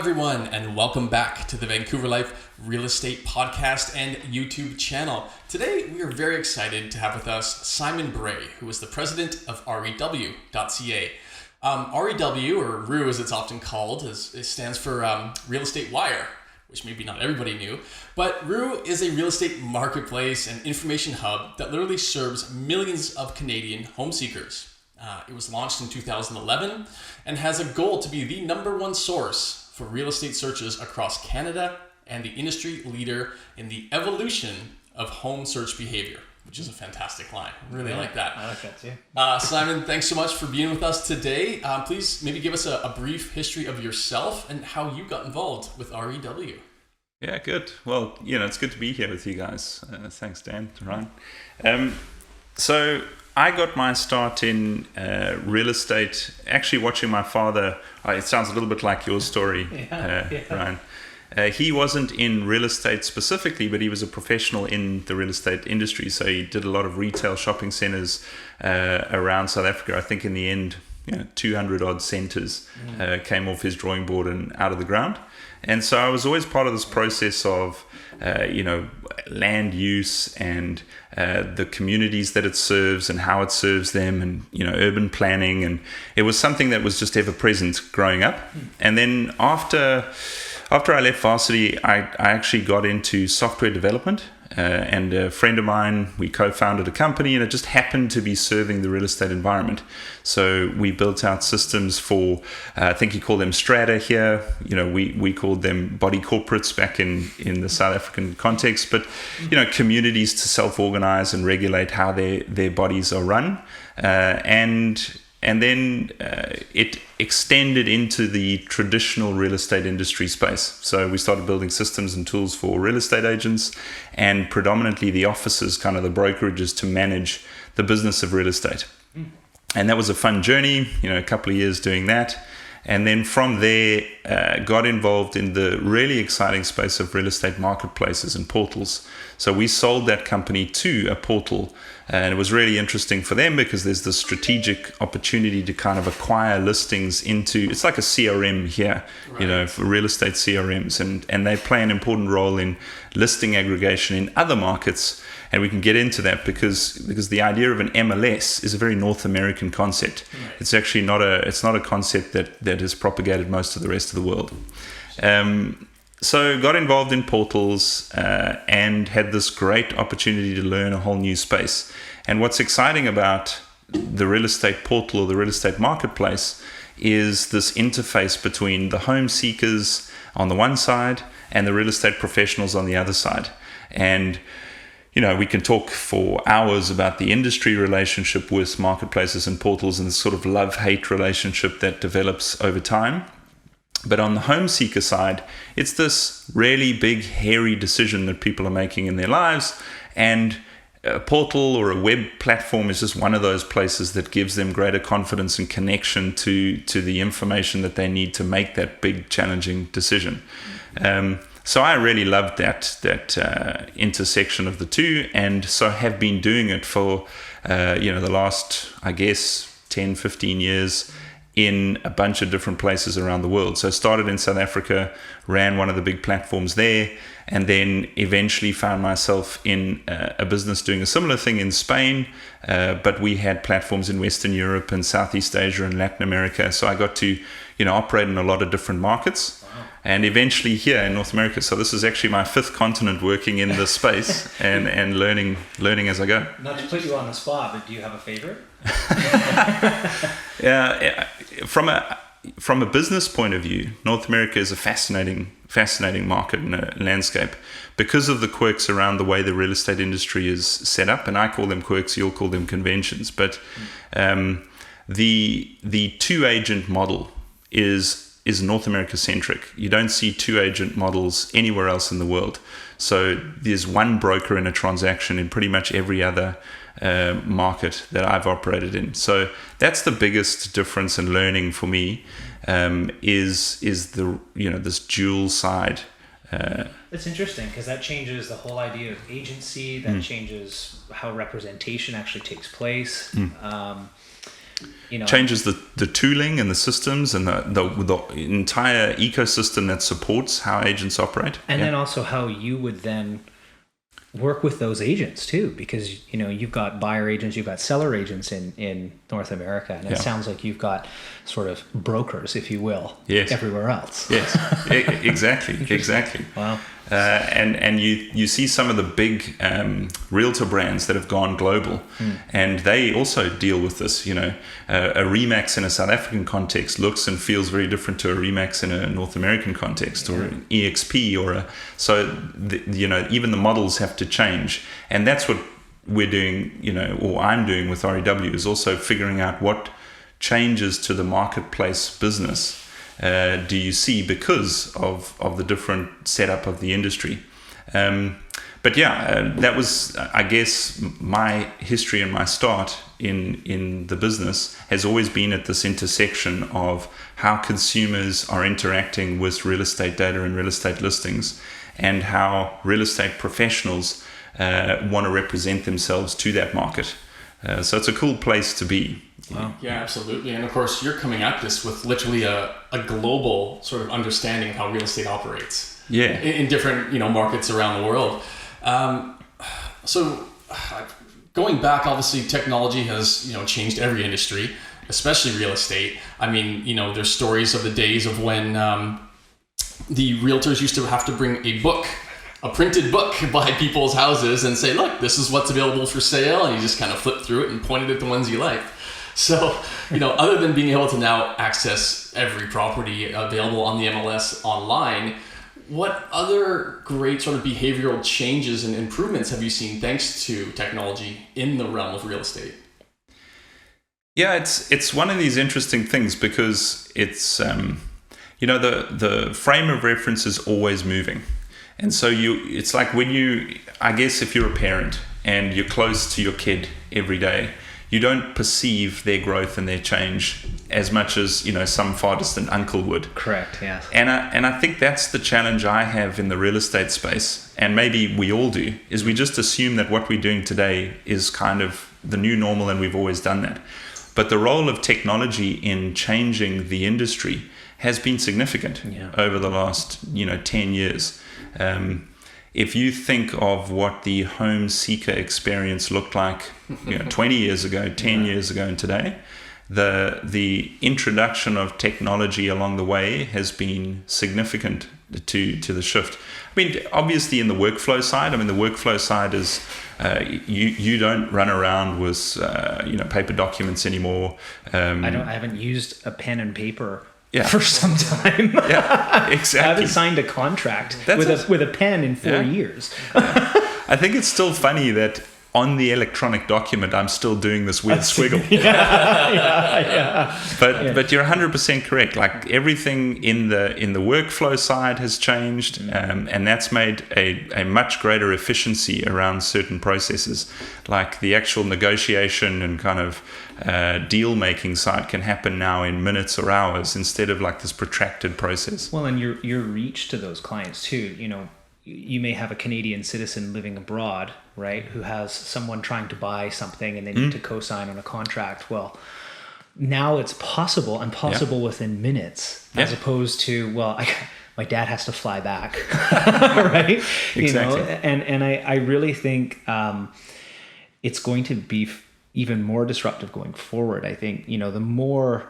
everyone, and welcome back to the Vancouver Life Real Estate Podcast and YouTube channel. Today, we are very excited to have with us Simon Bray, who is the president of REW.ca. REW, or REW as it's often called, it stands for Real Estate Wire, which maybe not everybody knew. But REW is a real estate marketplace and information hub that literally serves millions of Canadian home seekers. It was launched in 2011 and has a goal to be the number one source for real estate searches across Canada and the industry leader in the evolution of home search behavior, which is a fantastic line. Really like that. I like that too. Simon, thanks so much for being with us today. Please maybe give us a brief history of yourself and how you got involved with REW. Yeah, good. Well, it's good to be here with you guys. Thanks, Dan, Ryan. So I got my start in real estate, actually watching my father. It sounds a little bit like your story, Ryan. He wasn't in real estate specifically, but he was a professional in the real estate industry. So he did a lot of retail shopping centers around South Africa. I think in the end, 200 odd centers came off his drawing board and out of the ground. And so I was always part of this process of, land use and the communities that it serves and how it serves them, and urban planning, and it was something that was just ever present growing up. And then after I left varsity, I actually got into software development. And a friend of mine, we co-founded a company, and it just happened to be serving the real estate environment. So we built out systems for, I think you call them strata here. We called them body corporates back in the South African context, but communities to self-organize and regulate how their bodies are run, and then it extended into the traditional real estate industry space. So we started building systems and tools for real estate agents and predominantly the offices, kind of the brokerages, to manage the business of real estate. And that was a fun journey, a couple of years doing that. And then from there, got involved in the really exciting space of real estate marketplaces and portals. So we sold that company to a portal, and it was really interesting for them because there's this strategic opportunity to kind of acquire listings into, it's like a CRM here, right, for real estate CRMs, and they play an important role in listing aggregation in other markets. And we can get into that because the idea of an MLS is a very North American concept. Right. It's actually not a concept that has propagated most of the rest of the world. So got involved in portals and had this great opportunity to learn a whole new space. And what's exciting about the real estate portal or the real estate marketplace is this interface between the home seekers on the one side and the real estate professionals on the other side. And we can talk for hours about the industry relationship with marketplaces and portals and this sort of love-hate relationship that develops over time. But on the home seeker side, it's this really big, hairy decision that people are making in their lives. And a portal or a web platform is just one of those places that gives them greater confidence and connection to the information that they need to make that big, challenging decision. So I really loved that intersection of the two, and so have been doing it for the last, I guess, 10, 15 years in a bunch of different places around the world. So I started in South Africa, ran one of the big platforms there, and then eventually found myself in a business doing a similar thing in Spain, but we had platforms in Western Europe and Southeast Asia and Latin America. So I got to operate in a lot of different markets. And eventually here in North America. So this is actually my fifth continent working in this space and learning as I go. Not to put you on the spot, but do you have a favorite? Yeah, from a business point of view, North America is a fascinating market and landscape because of the quirks around the way the real estate industry is set up. And I call them quirks, you'll call them conventions. But the two-agent model is North America centric. You don't see two-agent models anywhere else in the world. So there's one broker in a transaction in pretty much every other market that I've operated in. So that's the biggest difference in learning for me, is the this dual side. That's interesting because that changes the whole idea of agency. That changes how representation actually takes place. changes the tooling and the systems and the entire ecosystem that supports how agents operate. And then also how you would then work with those agents too, because you've got buyer agents, you've got seller agents in North America, and it sounds like you've got sort of brokers, if you will, everywhere else. Yes, exactly. Wow. And you see some of the big realtor brands that have gone global, and they also deal with this. A Remax in a South African context looks and feels very different to a Remax in a North American context, or an EXP, even the models have to change, and that's what we're doing. Or I'm doing with REW, is also figuring out what changes to the marketplace business do you see because of the different setup of the industry. That was, I guess, my history and my start in the business has always been at this intersection of how consumers are interacting with real estate data and real estate listings, and how real estate professionals want to represent themselves to that market. So it's a cool place to be. Wow. Yeah, absolutely. And of course, you're coming at this with literally a global sort of understanding of how real estate operates. Yeah. In different markets around the world. So going back, obviously, technology has changed every industry, especially real estate. I mean, there's stories of the days of when the realtors used to have to bring a printed book by people's houses and say, look, this is what's available for sale. And you just kind of flip through it and pointed at the ones you like. So, other than being able to now access every property available on the MLS online, what other great sort of behavioral changes and improvements have you seen thanks to technology in the realm of real estate? Yeah, it's one of these interesting things because it's, the frame of reference is always moving. And so it's like I guess if you're a parent and you're close to your kid every day, you don't perceive their growth and their change as much as some far distant uncle would. Correct. Yeah. And I think that's the challenge I have in the real estate space, and maybe we all do, is we just assume that what we're doing today is kind of the new normal, and we've always done that. But the role of technology in changing the industry has been significant over the last 10 years. If you think of what the home seeker experience looked like 20 years ago, 10 years ago, and today, the introduction of technology along the way has been significant to the shift. I mean, obviously in the workflow side, the workflow side is you don't run around with paper documents anymore. I haven't used a pen and paper yeah. for some time. Yeah, exactly. I haven't signed a contract with a pen in 4 years. I think it's still funny that on the electronic document, I'm still doing this weird squiggle. But you're 100% correct. Like everything in the workflow side has changed, and that's made a much greater efficiency around certain processes. Like the actual negotiation and kind of deal making side can happen now in minutes or hours instead of like this protracted process. Well, and your reach to those clients too. You may have a Canadian citizen living abroad, right, who has someone trying to buy something and they need to co-sign on a contract. Well, now it's possible within minutes, as opposed to, my dad has to fly back, right? Exactly. And I really think it's going to be even more disruptive going forward. I think, the more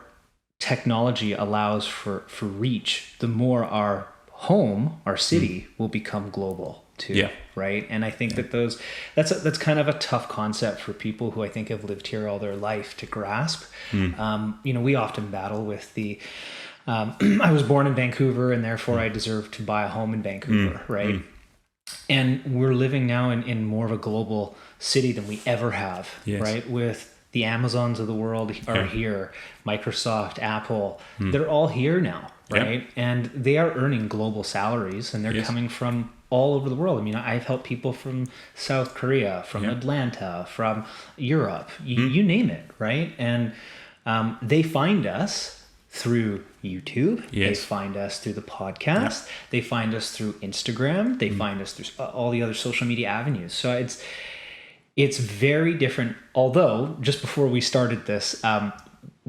technology allows for reach, the more our city will become global too, right? And I think that that's kind of a tough concept for people who I think have lived here all their life to grasp. We often battle with I was born in Vancouver and therefore I deserve to buy a home in Vancouver, right? And we're living now in more of a global city than we ever have, right? With the Amazons of the world are here, Microsoft, Apple, they're all here now. Right. Yep. And they are earning global salaries and they're coming from all over the world. I've helped people from South Korea, from Atlanta, from Europe, you name it. Right. And they find us through YouTube. They find us through the podcast. They find us through Instagram. They find us through all the other social media avenues. So it's very different. Although just before we started this,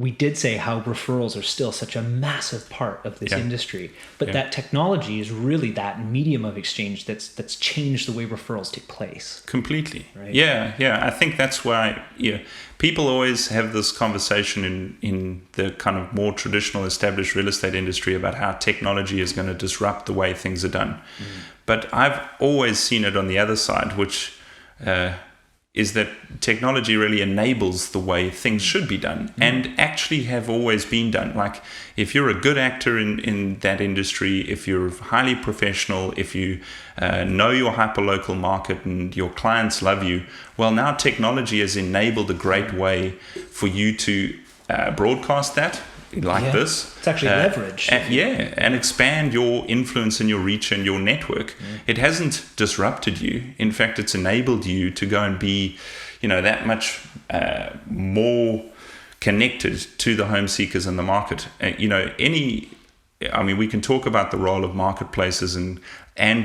we did say how referrals are still such a massive part of this Yeah. industry, but Yeah. that technology is really that medium of exchange that's changed the way referrals take place. Completely. Right. Yeah. I think that's why people always have this conversation in the kind of more traditional established real estate industry about how technology is going to disrupt the way things are done. But I've always seen it on the other side, which is that technology really enables the way things should be done and actually have always been done. Like if you're a good actor in that industry, if you're highly professional, if you know your hyperlocal market and your clients love you, well, now technology has enabled a great way for you to broadcast that like this. It's actually leverage. And expand your influence and your reach and your network. It hasn't disrupted you. In fact, it's enabled you to go and be, that much more connected to the home seekers in the market. We can talk about the role of marketplaces and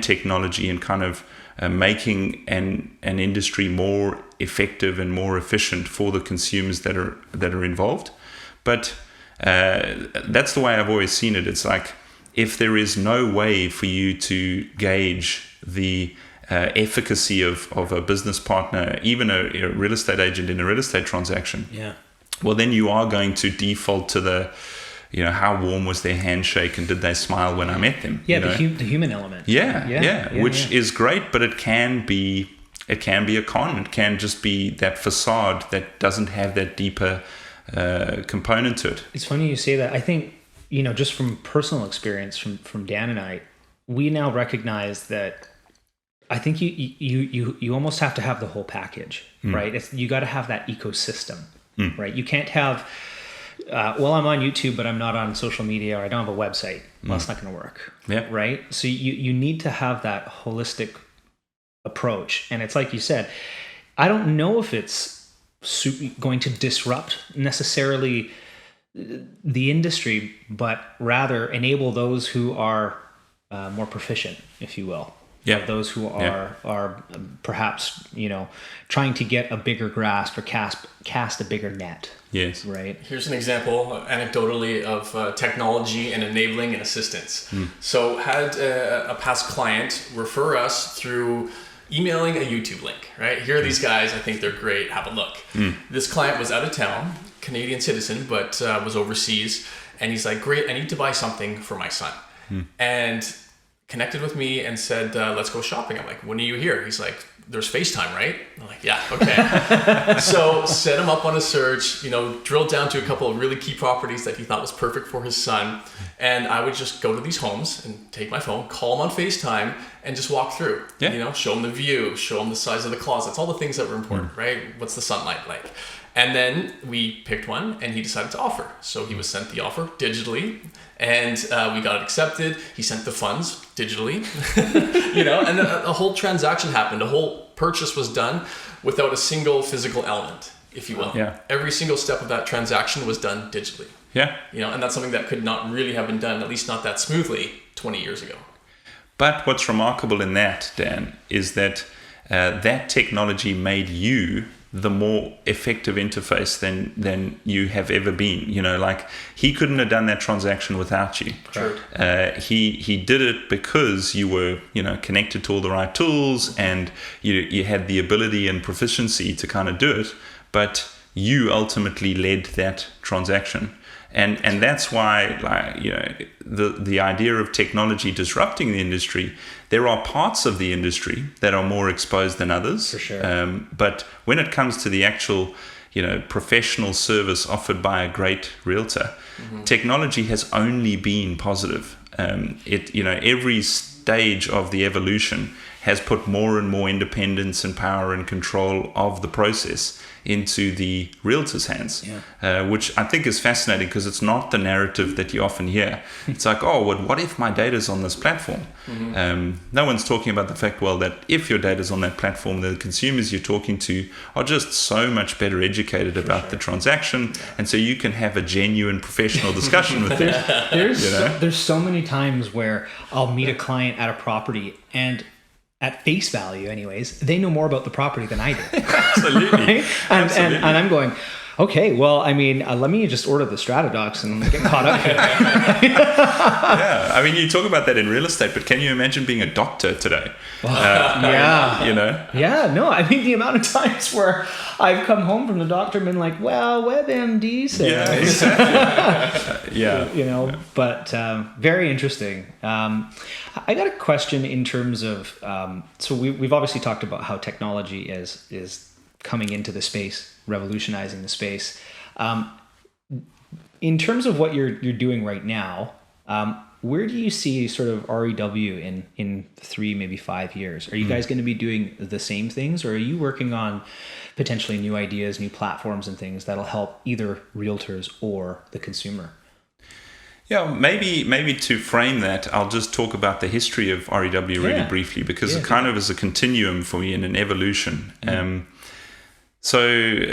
technology and kind of making an industry more effective and more efficient for the consumers that are involved. But that's the way I've always seen it. It's like if there is no way for you to gauge the efficacy of a business partner, even a real estate agent in a real estate transaction, well, then you are going to default to the, how warm was their handshake and did they smile when I met them? Yeah, the human element. Which is great, but it can be a con. It can just be that facade that doesn't have that deeper component to it. It's funny you say that. I think, just from personal experience from Dan and I, we now recognize that I think you almost have to have the whole package, right? You got to have that ecosystem, right? You can't have, I'm on YouTube, but I'm not on social media, or I don't have a website. Well, it's not going to work, right? So you need to have that holistic approach. And it's like you said, I don't know if it's going to disrupt necessarily the industry, but rather enable those who are more proficient, if you will. Those who are perhaps trying to get a bigger grasp or cast a bigger net. Yes. Right. Here's an example, anecdotally, of technology and enabling and assistance. So had a past client refer us through emailing a YouTube link, right? Here are these guys. I think they're great. Have a look. This client was out of town, Canadian citizen, but was overseas. And he's like, great, I need to buy something for my son. And connected with me and said, let's go shopping. I'm like, when are you here? He's like, there's FaceTime, right? I'm like, yeah, okay. So set him up on a search, drilled down to a couple of really key properties that he thought was perfect for his son. And I would just go to these homes and take my phone, call him on FaceTime, and just walk through. Show him the view, show him the size of the closets, all the things that were important, right? What's the sunlight like? And then we picked one and he decided to offer. So he was sent the offer digitally and we got it accepted. He sent the funds digitally, and a whole transaction happened. A whole purchase was done without a single physical element, if you will. Every single step of that transaction was done digitally. And that's something that could not really have been done, at least not that smoothly, 20 years ago. But what's remarkable in that, Dan, is that that technology made you the more effective interface than you have ever been. Like he couldn't have done that transaction without you. True. He did it because you were connected to all the right tools and you had the ability and proficiency to kind of do it, but you ultimately led that transaction. And that's why, the idea of technology disrupting the industry, there are parts of the industry that are more exposed than others. For sure. But when it comes to the actual, professional service offered by a great realtor, technology has only been positive. Every stage of the evolution has put more and more independence and power and control of the process into the realtor's hands, which I think is fascinating because it's not the narrative that you often hear. It's like, what if my data's on this platform? No one's talking about the fact, that if your data's on that platform, the consumers you're talking to are just so much better educated about the transaction, and so you can have a genuine professional discussion with them. There's so many times where I'll meet a client at a property and at face value anyways, they know more about the property than I do. Absolutely. Right? And I'm going, Okay, well, I mean, let me just order the Stratodocs and get caught up here. Yeah, I mean, you talk about that in real estate, but can you imagine being a doctor today? Yeah. You know? Yeah, no, I mean, the amount of times where I've come home from the doctor and been like, well, WebMD says. Yeah, exactly. Yeah. You know, but very interesting. I got a question in terms of, so we've obviously talked about how technology is coming into the space, revolutionizing the space. In terms of what you're doing right now, where do you see sort of REW in 3, maybe 5 years? Are you guys going to be doing the same things, or are you working on potentially new ideas, new platforms and things that'll help either realtors or the consumer? Yeah, maybe to frame that, I'll just talk about the history of REW really briefly, because it kind of is a continuum for me and an evolution. So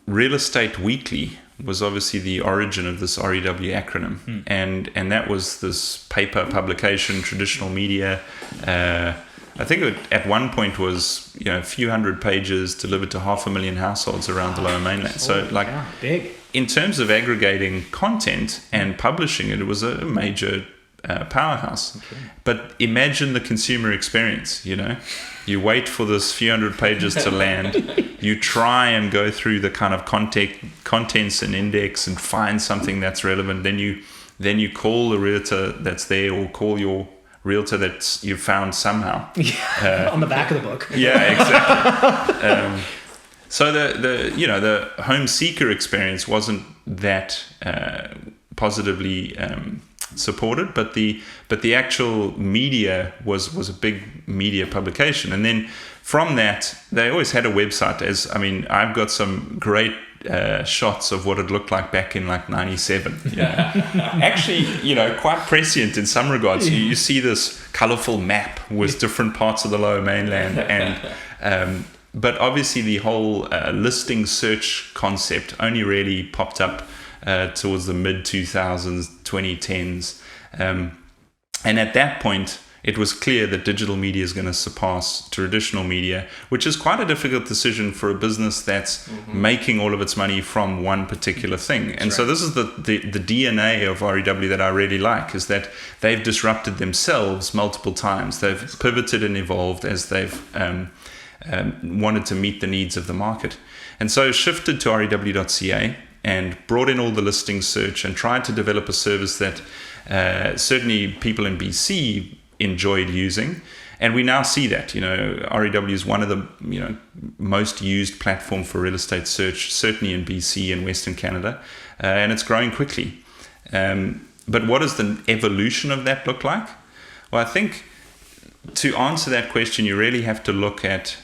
Real Estate Weekly was obviously the origin of this REW acronym, and that was this paper publication, traditional media. I think it at one point was a few hundred pages, delivered to 500,000 households around the Lower Mainland. So big. In terms of aggregating content and publishing it, it was a major powerhouse. Okay. But imagine the consumer experience. You wait for this few hundred pages to land. You try and go through the kind of contents and index and find something that's relevant. Then you call the realtor that's there, or call your realtor that you found somehow on the back of the book. Yeah, exactly. So the home seeker experience wasn't that positively supported, but the actual media was a big media publication. And then from that, they always had a website. I've got some great shots of what it looked like back in like 97. Actually, quite prescient in some regards. You see this colorful map with different parts of the Lower Mainland, and but obviously the whole listing search concept only really popped up towards the mid 2000s, 2010s, and at that point it was clear that digital media is going to surpass traditional media, which is quite a difficult decision for a business that's making all of its money from one particular thing. And so this is the DNA of REW that I really like, is that they've disrupted themselves multiple times. They've pivoted and evolved as they've wanted to meet the needs of the market. And so shifted to REW.ca and brought in all the listing search and tried to develop a service that certainly people in BC enjoyed using, and we now see that REW is one of the most used platform for real estate search, certainly in BC and Western Canada, and it's growing quickly. But what does the evolution of that look like? Well, I think to answer that question, you really have to look at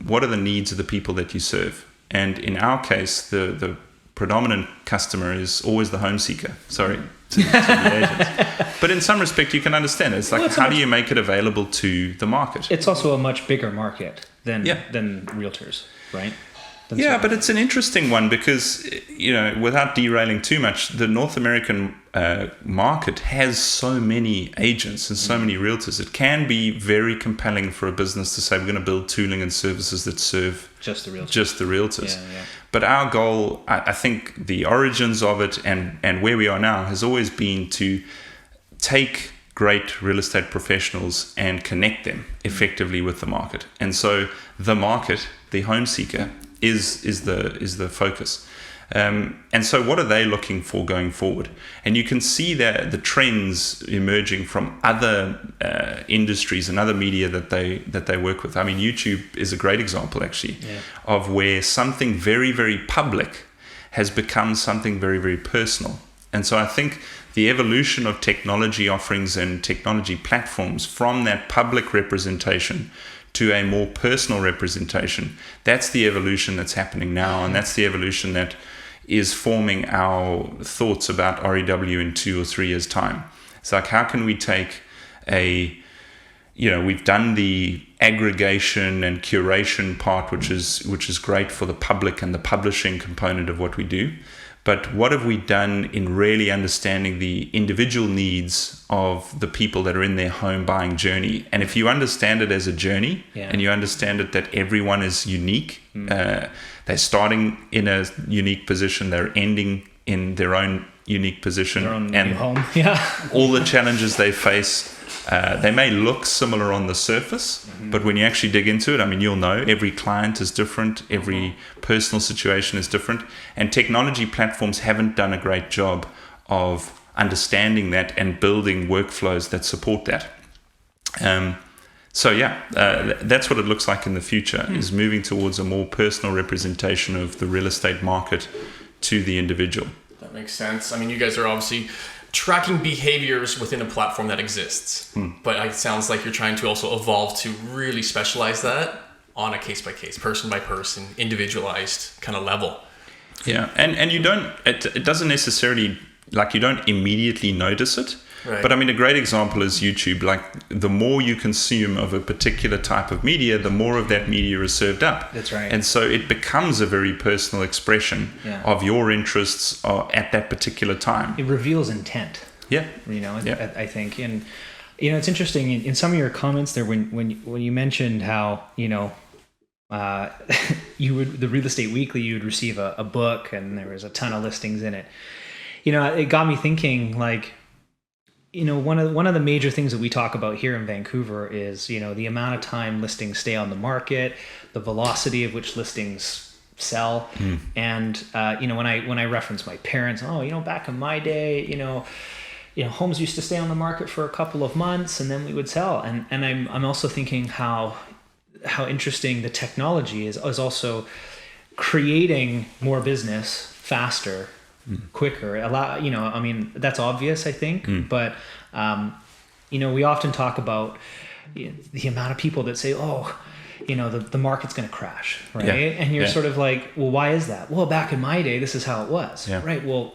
what are the needs of the people that you serve, and in our case, the predominant customer is always the home seeker. Sorry. To the agents. But in some respect, you can understand it. It's like, how do you make it available to the market? It's also a much bigger market than realtors, right? But it's an interesting one because, without derailing too much, the North American market has so many agents and so many realtors. It can be very compelling for a business to say, we're going to build tooling and services that serve just the realtors. Yeah. But our goal, I think the origins of it and where we are now has always been to take great real estate professionals and connect them effectively with the market. And so the market, the home seeker, is the focus. And so what are they looking for going forward? And you can see that the trends emerging from other industries and other media that they work with. I mean, YouTube is a great example actually of where something very, very public has become something very, very personal. And so I think the evolution of technology offerings and technology platforms from that public representation to a more personal representation, that's the evolution that's happening now, and that's the evolution that is forming our thoughts about REW in 2 or 3 years' time. It's like, how can we take we've done the aggregation and curation part, which is great for the public and the publishing component of what we do, but what have we done in really understanding the individual needs of the people that are in their home buying journey? And if you understand it as a journey, and you understand it that everyone is unique, they're starting in a unique position, they're ending in their own unique position, Their own and new home. all the challenges they face, they may look similar on the surface, but when you actually dig into it, I mean, you'll know every client is different, every personal situation is different, and technology platforms haven't done a great job of understanding that and building workflows that support that. That's what it looks like in the future, is moving towards a more personal representation of the real estate market to the individual. That makes sense. I mean, you guys are obviously tracking behaviors within a platform that exists, but it sounds like you're trying to also evolve to really specialize that on a case-by-case, person-by-person, individualized kind of level. Yeah, and you don't, it doesn't necessarily, like, you don't immediately notice it. Right. But I mean, a great example is YouTube. Like, the more you consume of a particular type of media, the more of that media is served up. That's right. And so it becomes a very personal expression of your interests at that particular time. It reveals intent. Yeah. I think. And, it's interesting in some of your comments there when you mentioned how, you would, the Real Estate Weekly, you would receive a book and there was a ton of listings in it. It got me thinking, like, one of the major things that we talk about here in Vancouver is, the amount of time listings stay on the market, the velocity of which listings sell. And, when I reference my parents, back in my day, homes used to stay on the market for a couple of months and then we would sell. And I'm also thinking how interesting the technology is also creating more business faster, quicker. That's obvious, I think, but we often talk about the amount of people that say, the market's going to crash, right? And you're sort of like, well, why is that? Well, back in my day, this is how it was, right? Well,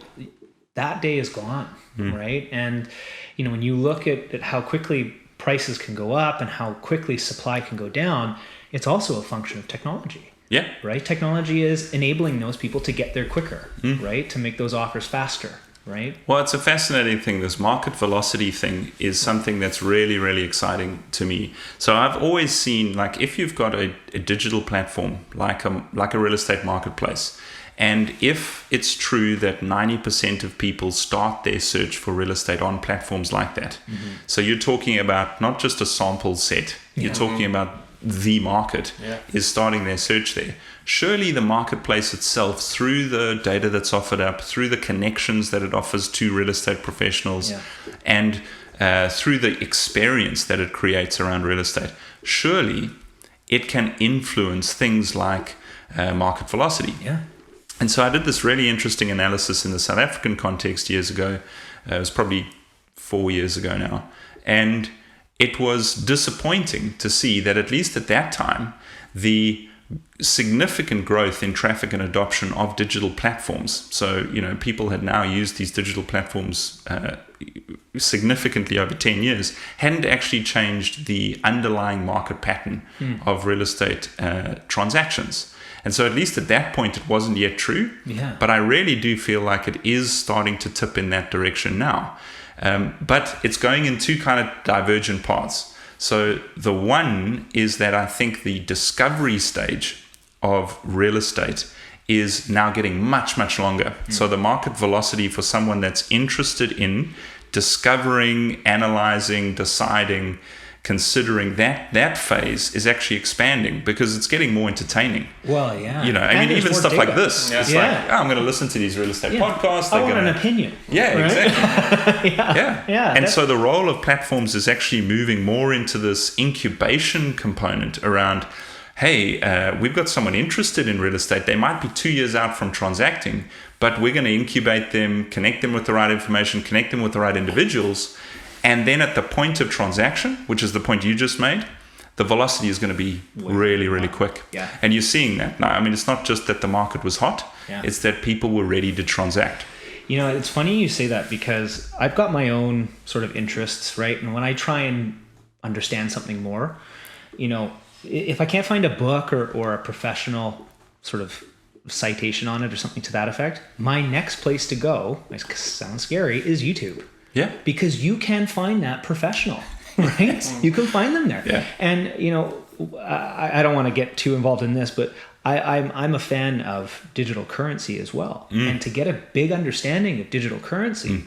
that day is gone, right? And when you look at how quickly prices can go up and how quickly supply can go down, it's also a function of technology. Yeah. Right. Technology is enabling those people to get there quicker, right? To make those offers faster, right? Well, it's a fascinating thing. This market velocity thing is something that's really, really exciting to me. So I've always seen, like, if you've got a digital platform like a real estate marketplace, and if it's true that 90% of people start their search for real estate on platforms like that, so you're talking about not just a sample set, you're talking about the market is starting their search there. Surely the marketplace itself, through the data that's offered up, through the connections that it offers to real estate professionals, and through the experience that it creates around real estate, surely it can influence things like market velocity. And so I did this really interesting analysis in the South African context years ago. It was probably 4 years ago now. And it was disappointing to see that, at least at that time, the significant growth in traffic and adoption of digital platforms. So, people had now used these digital platforms significantly over 10 years, hadn't actually changed the underlying market pattern of real estate transactions. And so at least at that point, it wasn't yet true. But I really do feel like it is starting to tip in that direction now. But it's going in two kind of divergent paths. So the one is that I think the discovery stage of real estate is now getting much, much longer. So the market velocity for someone that's interested in discovering, analyzing, deciding, considering that phase is actually expanding because it's getting more entertaining. Well, yeah. Even stuff like this. It's like, I'm going to listen to these real estate podcasts. I want an opinion. Yeah, right? Exactly. Yeah. And so the role of platforms is actually moving more into this incubation component around, hey, we've got someone interested in real estate. They might be 2 years out from transacting, but we're going to incubate them, connect them with the right information, connect them with the right individuals. And then at the point of transaction, which is the point you just made, the velocity is going to be really, really quick. And you're seeing that now. I mean, it's not just that the market was hot. It's that people were ready to transact. It's funny you say that because I've got my own sort of interests, right? And when I try and understand something more, if I can't find a book or a professional sort of citation on it or something to that effect, my next place to go, it sounds scary, is YouTube. Yeah. Because you can find that professional, right? You can find them there. Yeah. And, you know, I don't want to get too involved in this, but I'm a fan of digital currency as well. And to get a big understanding of digital currency,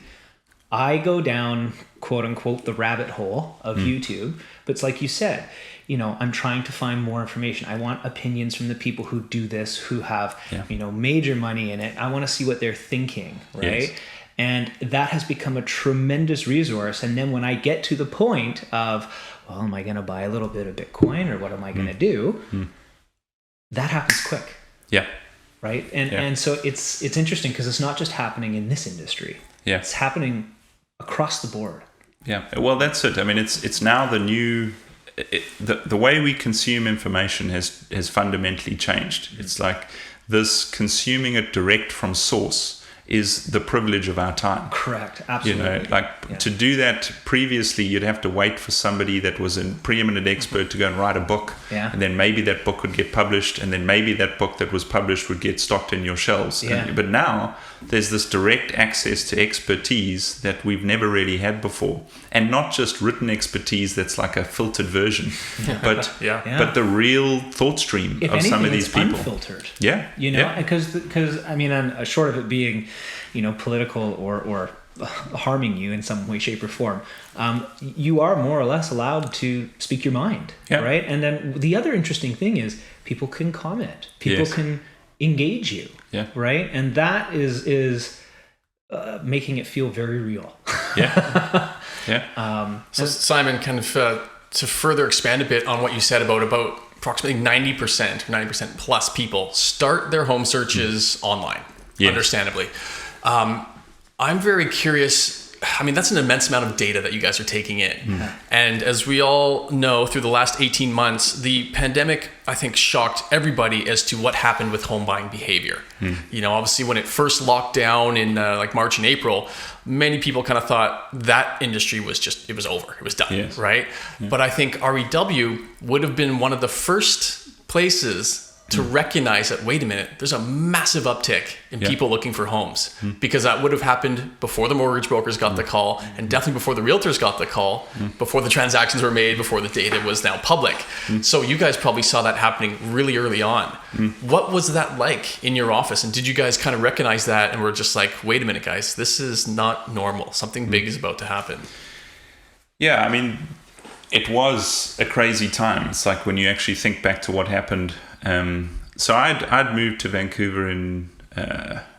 I go down, quote unquote, the rabbit hole of YouTube. But it's like you said, you know, I'm trying to find more information. I want opinions from the people who do this, who have, you know, major money in it. I want to see what they're thinking, right? Yes. And that has become a tremendous resource. And then when I get to the point of, well, am I going to buy a little bit of Bitcoin or what am I going to do? That happens quick. Yeah. Right. And so it's interesting because it's not just happening in this industry. Yeah. It's happening across the board. Yeah. Well, that's it. I mean, it's now the new, the way we consume information has fundamentally changed. It's like this consuming it direct from source is the privilege of our time. Correct. Absolutely. You know, like to do that previously, you'd have to wait for somebody that was a preeminent expert to go and write a book. Yeah. And then maybe that book would get published, and then maybe that book that was published would get stocked in your shelves. Yeah. But now there's this direct access to expertise that we've never really had before. And not just written expertise that's like a filtered version, but but the real thought stream if of anything, some of these it's people. Unfiltered. Yeah. You know, because I mean, short of it being, you know, political or harming you in some way, shape, or form, you are more or less allowed to speak your mind, right? And then the other interesting thing is people can comment, people can engage you, right? And that is making it feel very real. So Simon, kind of to further expand a bit on what you said about approximately 90% plus people start their home searches online. Understandably. I'm very curious. I mean, that's an immense amount of data that you guys are taking in. And as we all know, through the last 18 months, the pandemic, I think, shocked everybody as to what happened with home buying behavior. You know, obviously, when it first locked down in like March and April, many people kind of thought that industry was it was over. It was done, right? But I think REW would have been one of the first places to recognize that, wait a minute, there's a massive uptick in people looking for homes, because that would have happened before the mortgage brokers got the call, and definitely before the realtors got the call, before the transactions were made, before the data was now public. So you guys probably saw that happening really early on. What was that like in your office? And did you guys kind of recognize that and were just like, wait a minute, guys, this is not normal. Something big is about to happen. Yeah, I mean, it was a crazy time. It's like when you actually think back to what happened. So I'd moved to Vancouver in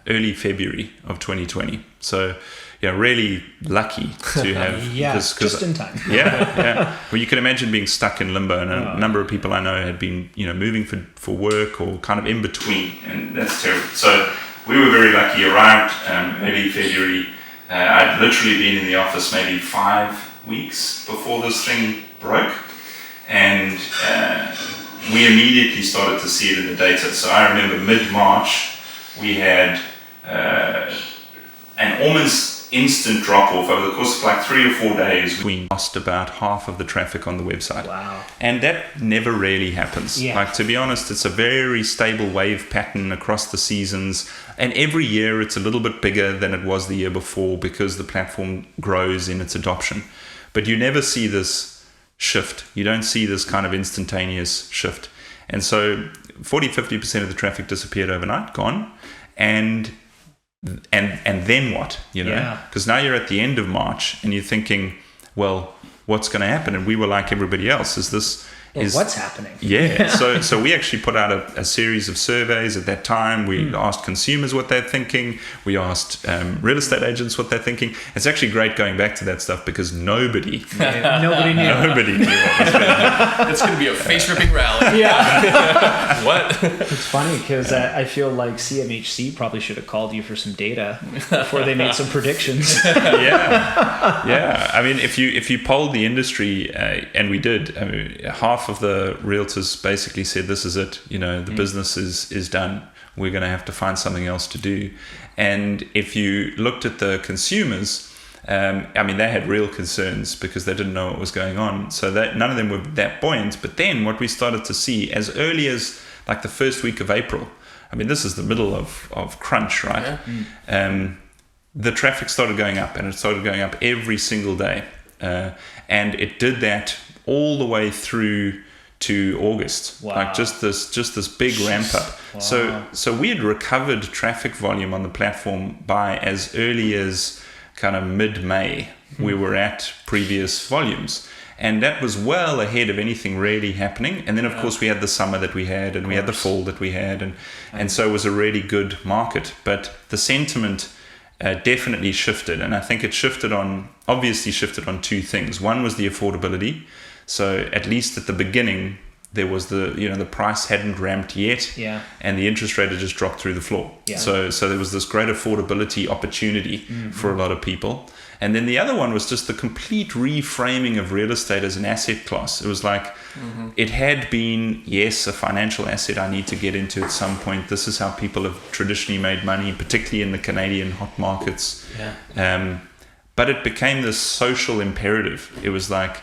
early February of 2020. So really lucky to have just in time. Well, you can imagine being stuck in limbo, and a number of people I know had been moving for work or kind of in between, and that's terrible. So we were very lucky. Arrived early February. I'd literally been in the office maybe 5 weeks before this thing broke, and we immediately started to see it in the data. So I remember mid-March, we had an almost instant drop-off. Over the course of like 3 or 4 days, we lost about half of the traffic on the website. Wow. And that never really happens. Like, to be honest, it's a very stable wave pattern across the seasons. And every year it's a little bit bigger than it was the year before because the platform grows in its adoption. But you never see this shift. You don't see this kind of instantaneous shift. And so 40-50% of the traffic disappeared overnight, gone. And then what? Because now you're at the end of March and you're thinking, well, what's going to happen? And we were like everybody else. What's happening? So we actually put out a series of surveys at that time. We asked consumers what they're thinking. We asked real estate agents what they're thinking. It's actually great going back to that stuff because nobody knew. Nobody knew what was going on. It's going to be a face-ripping rally. What? It's funny because I feel like CMHC probably should have called you for some data before they made some predictions. I mean, if you polled the industry, and we did, I mean, half of the realtors basically said, this is it, the business is done. We're going to have to find something else to do. And if you looked at the consumers, I mean, they had real concerns because they didn't know what was going on. So that none of them were that buoyant. But then what we started to see as early as like the first week of April, I mean, this is the middle of crunch, right? Yeah. The traffic started going up, and it started going up every single day. And it did that all the way through to August. Wow. Like just this big ramp up. Wow. So we had recovered traffic volume on the platform by as early as kind of mid-May. We were at previous volumes. And that was well ahead of anything really happening. And then, of course, we had the summer that we had, and we had the fall that we had. And so it was a really good market. But the sentiment definitely shifted. And I think it obviously shifted on two things. One was the affordability. So at least at the beginning, there was the price hadn't ramped yet, and the interest rate had just dropped through the floor. Yeah. So there was this great affordability opportunity for a lot of people. And then the other one was just the complete reframing of real estate as an asset class. It was like it had been, yes, a financial asset I need to get into at some point. This is how people have traditionally made money, particularly in the Canadian hot markets. Yeah. But it became this social imperative. It was like,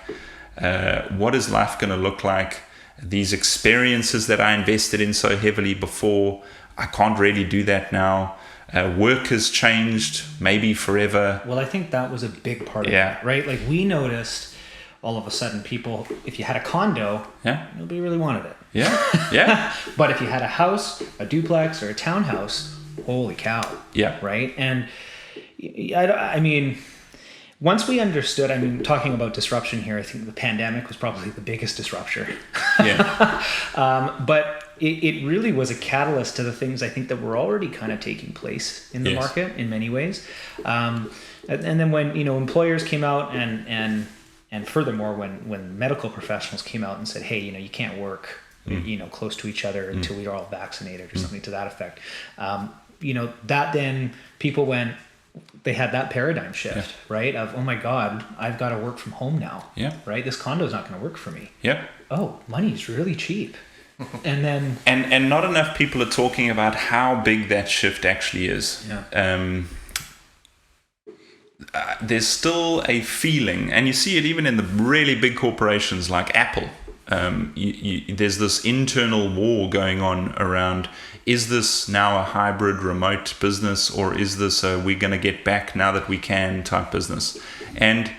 what is life going to look like? These experiences that I invested in so heavily before, I can't really do that now. Work has changed, maybe forever. Well, I think that was a big part of it, right? Like we noticed all of a sudden people, if you had a condo, nobody really wanted it. Yeah. But if you had a house, a duplex, or a townhouse, holy cow. Yeah. Right? And I mean, once we understood, talking about disruption here, I think the pandemic was probably the biggest disruptor. Yeah. But it really was a catalyst to the things I think that were already kind of taking place in the market in many ways. And then when, employers came out and furthermore, when medical professionals came out and said, hey, you can't work, close to each other until we're all vaccinated or something to that effect. That then people went, they had that paradigm shift, right? Of, oh my God, I've got to work from home now, right? This condo is not going to work for me. Oh, money's really cheap. And then... And not enough people are talking about how big that shift actually is. There's still a feeling, and you see it even in the really big corporations like Apple. There's this internal war going on around, is this now a hybrid remote business, or is this a we're going to get back now that we can type business? And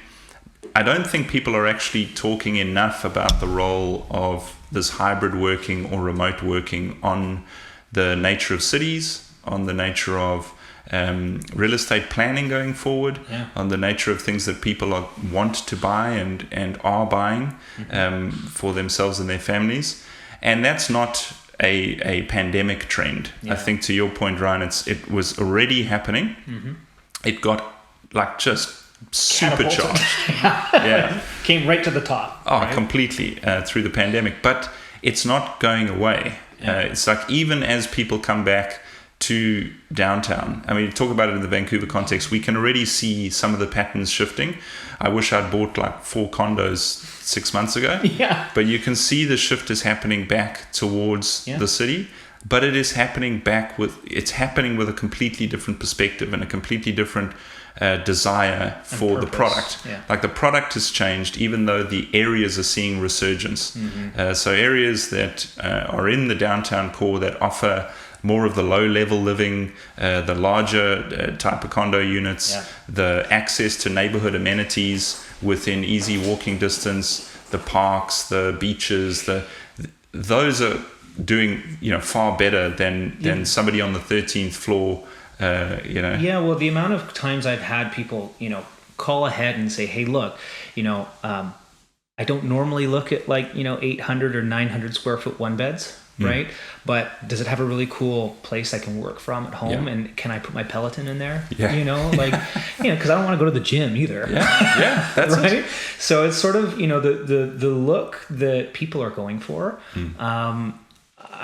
I don't think people are actually talking enough about the role of this hybrid working or remote working on the nature of cities, on the nature of real estate planning going forward, on the nature of things that people want to buy and are buying for themselves and their families. And that's not a pandemic trend. I think, to your point, Ryan, it was already happening. It got just supercharged. Came right to the top. Right? Completely through the pandemic. But it's not going away. It's like even as people come back to downtown, talk about it in the Vancouver context, we can already see some of the patterns shifting. I wish I'd bought 4 condos 6 months ago. But you can see the shift is happening back towards the city. But it is happening it's happening with a completely different perspective and a completely different desire for the product. The product has changed, even though the areas are seeing resurgence. So areas that are in the downtown core that offer more of the low-level living, the larger type of condo units, the access to neighborhood amenities within easy walking distance, the parks, the beaches, those are doing far better than somebody on the 13th floor. Well, the amount of times I've had people call ahead and say, hey, look, I don't normally look at 800 or 900 square foot one beds, right? But does it have a really cool place I can work from at home? And can I put my Peloton in there? Because I don't want to go to the gym either. That's right. it. So it's sort of the look that people are going for.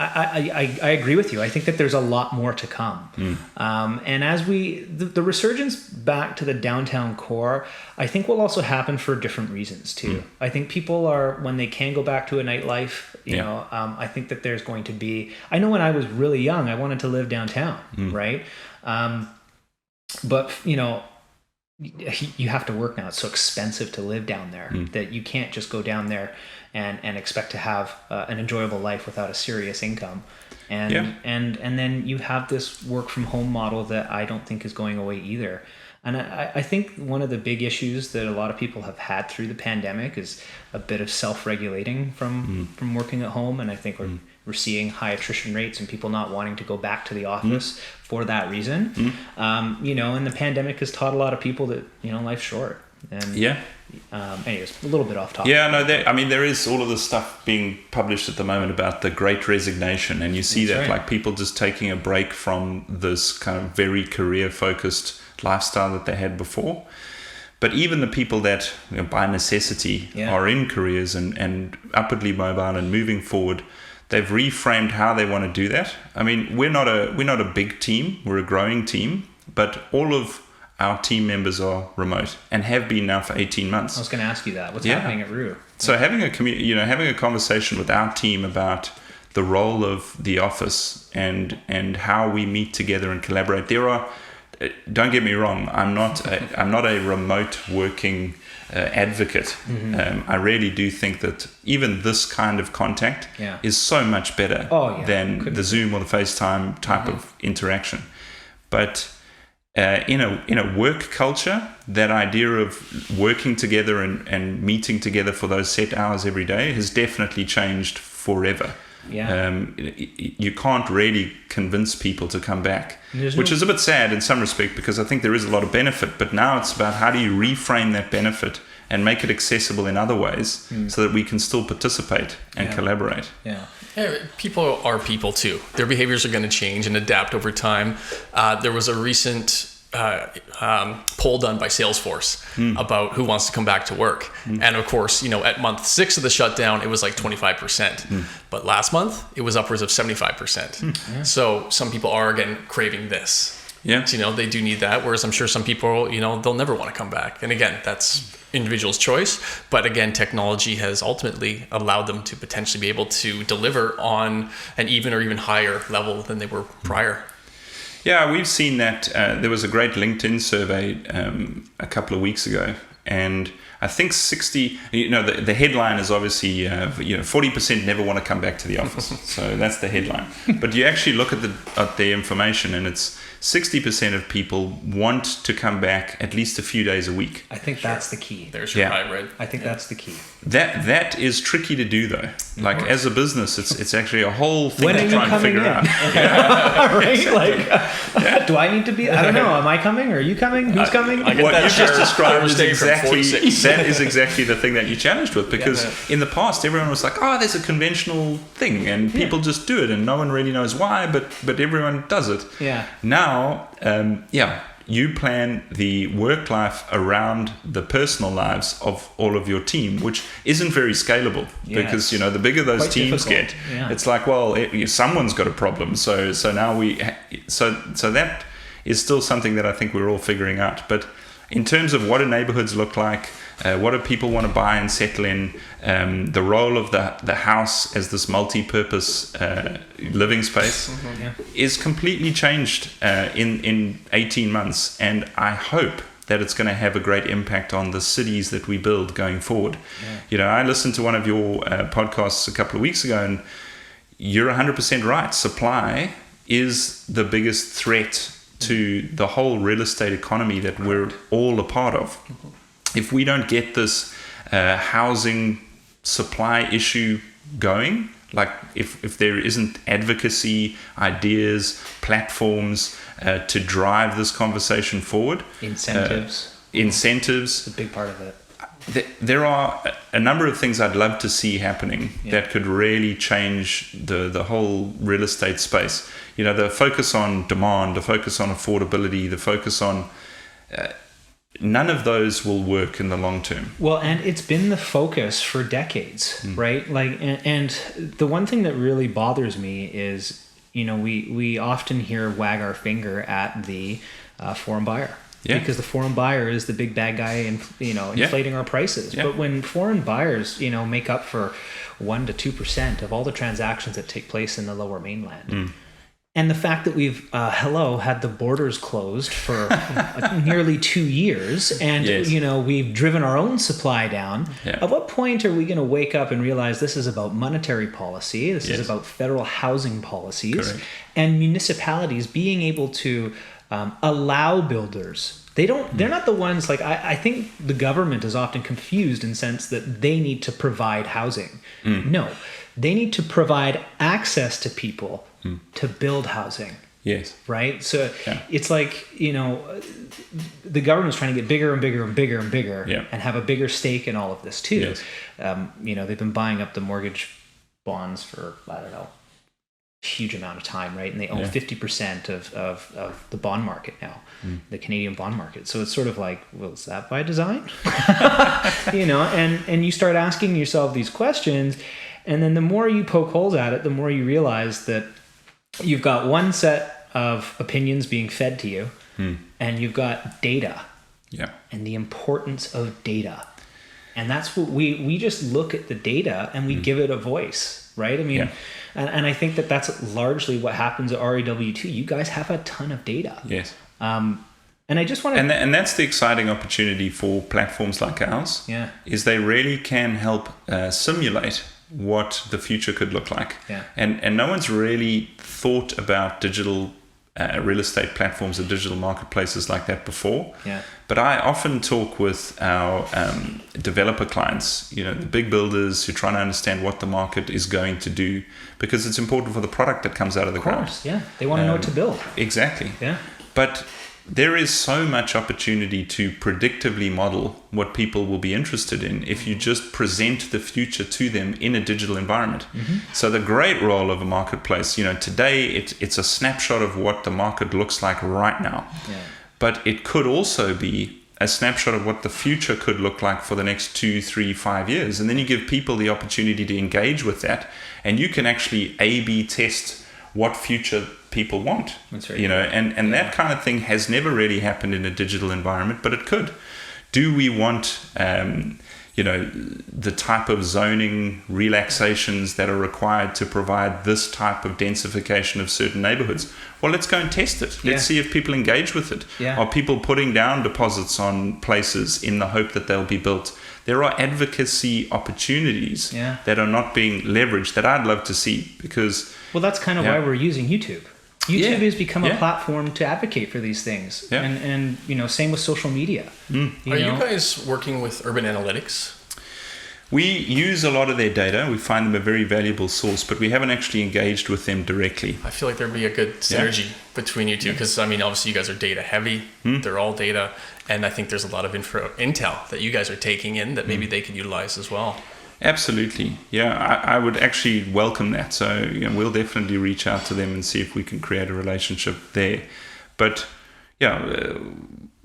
I agree with you. I think that there's a lot more to come. And as the resurgence back to the downtown core, I think will also happen for different reasons too. I think people are, when they can go back to a nightlife, I think that there's going to be, I know when I was really young, I wanted to live downtown, right? But you have to work now. It's so expensive to live down there that you can't just go down there and expect to have an enjoyable life without a serious income. and then you have this work from home model that I don't think is going away either. And I think one of the big issues that a lot of people have had through the pandemic is a bit of self-regulating from working at home. And I think we're seeing high attrition rates and people not wanting to go back to the office for that reason. And the pandemic has taught a lot of people that, life's short. And anyways, a little bit off topic. There is all of this stuff being published at the moment about the Great Resignation, and you see that like people just taking a break from this kind of very career-focused lifestyle that they had before. But even the people that by necessity are in careers and upwardly mobile and moving forward, they've reframed how they want to do that. I mean, we're not a big team, we're a growing team, but all of our team members are remote and have been now for 18 months. I was going to ask you that. What's happening at REW? So having a conversation with our team about the role of the office and how we meet together and collaborate. Don't get me wrong, I'm not a remote working advocate. I really do think that even this kind of contact is so much better than the Zoom or the FaceTime type of interaction. But in a work culture, that idea of working together and meeting together for those set hours every day has definitely changed forever. You can't really convince people to come back, which is a bit sad in some respect, because I think there is a lot of benefit, but now it's about how do you reframe that benefit and make it accessible in other ways so that we can still participate and collaborate. People are people too. Their behaviors are going to change and adapt over time. There was a recent poll done by Salesforce about who wants to come back to work. And of course, at month 6 of the shutdown, it was like 25%. But last month, it was upwards of 75%. So some people are, again, craving this. They do need that. Whereas I'm sure some people, they'll never want to come back. And again, that's individual's choice. But again, technology has ultimately allowed them to potentially be able to deliver on an even or even higher level than they were prior. Yeah, we've seen that. There was a great LinkedIn survey a couple of weeks ago, and I think 60. The headline is obviously 40% never want to come back to the office. So that's the headline. But you actually look at the information, and it's 60% of people want to come back at least a few days a week. I think that's the key. There's your hybrid. I think that's the key. That is tricky to do though. Like as a business, it's actually a whole thing to try and figure out. Right? Do I need to be? I don't know. Am I coming? Are you coming? Who's coming? What you just described is exactly the thing that you challenged with, because in the past everyone was like, there's a conventional thing and people just do it and no one really knows why, but everyone does it. Now, you plan the work life around the personal lives of all of your team, which isn't very scalable because the bigger those teams get, it's like, someone's got a problem. So now so that is still something that I think we're all figuring out. But in terms of what do neighborhoods look like, what do people want to buy and settle in, the role of the house as this multi-purpose living space is completely changed in 18 months. And I hope that it's going to have a great impact on the cities that we build going forward. I listened to one of your podcasts a couple of weeks ago, and you're 100% right. Supply is the biggest threat to the whole real estate economy that we're all a part of. If we don't get this housing supply issue going, like if there isn't advocacy, ideas, platforms to drive this conversation forward. Incentives. It's a big part of it. There are a number of things I'd love to see happening that could really change the whole real estate space. The focus on demand, the focus on affordability, the focus on... none of those will work in the long term. Well, and it's been the focus for decades, right? Like, and the one thing that really bothers me is, we often hear wag our finger at the foreign buyer. Because the foreign buyer is the big bad guy and inflating our prices. But when foreign buyers make up for 1% to 2% of all the transactions that take place in the Lower Mainland, And the fact that we've had the borders closed for nearly 2 years, and Yes. we've driven our own supply down. Yeah. At what point are we going to wake up and realize this is about monetary policy? This Yes. is about federal housing policies, Correct. and municipalities being able to allow builders. They're not the ones, like, I think the government is often confused in the sense that they need to provide housing. No, they need to provide access to people to build housing. Yes. Right? So Yeah. it's like, the government's trying to get bigger and bigger and bigger and bigger, Yeah. and have a bigger stake in all of this too. Yes. They've been buying up the mortgage bonds for, I don't know, huge amount of time, right? And they own 50% of the bond market now, the Canadian bond market. So it's sort of like, well, is that by design? And you start asking yourself these questions, and then the more you poke holes at it, the more you realize that you've got one set of opinions being fed to you, and you've got data, and the importance of data. And that's what we just look at the data and we give it a voice, right? I mean, and I think that's largely what happens at REW too. You guys have a ton of data. Yes. And I just want to... And that's the exciting opportunity for platforms like ours. Yeah. Is they really can help simulate what the future could look like. Yeah. And no one's really thought about digital real estate platforms or digital marketplaces like that before. Yeah. But I often talk with our developer clients, the big builders who are trying to understand what the market is going to do, because it's important for the product that comes out of the ground. Of course, yeah. They want to know what to build. Exactly. Yeah. But there is so much opportunity to predictively model what people will be interested in if you just present the future to them in a digital environment. So the great role of a marketplace, today it's a snapshot of what the market looks like right now. Yeah. But it could also be a snapshot of what the future could look like for the next 2, 3, 5 years. And then you give people the opportunity to engage with that, and you can actually A/B test what future people want. That's right. And that kind of thing has never really happened in a digital environment, but it could. Do we want the type of zoning relaxations that are required to provide this type of densification of certain neighborhoods? Well, let's go and test it. Let's see if people engage with it. Yeah. Are people putting down deposits on places in the hope that they'll be built? There are advocacy opportunities that are not being leveraged that I'd love to see, because... Well, that's kind of why we're using YouTube. YouTube has become a Yeah. platform to advocate for these things. Yeah. And same with social media. Are you guys working with Urban Analytics? We use a lot of their data. We find them a very valuable source, but we haven't actually engaged with them directly. I feel like there'd be a good synergy between you two, because obviously you guys are data heavy. They're all data, and I think there's a lot of intel that you guys are taking in that maybe they could utilize as well. Absolutely. Yeah, I would actually welcome that. So we'll definitely reach out to them and see if we can create a relationship there. But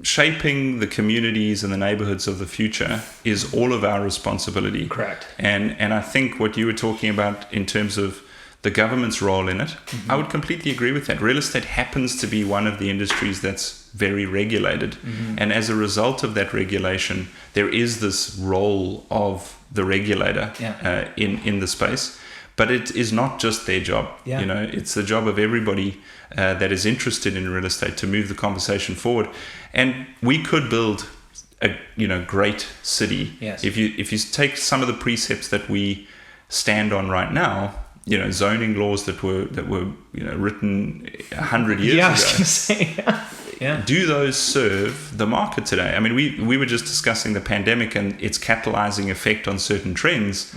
shaping the communities and the neighborhoods of the future is all of our responsibility. Correct. And I think what you were talking about in terms of the government's role in it, I would completely agree with that. Real estate happens to be one of the industries that's very regulated. And as a result of that regulation, there is this role of the regulator in the space. But it is not just their job. It's the job of everybody that is interested in real estate to move the conversation forward. And we could build a great city. Yes. If you take some of the precepts that we stand on right now, zoning laws that were written 100 years ago. I was gonna say. Do those serve the market today? We were just discussing the pandemic and its catalyzing effect on certain trends,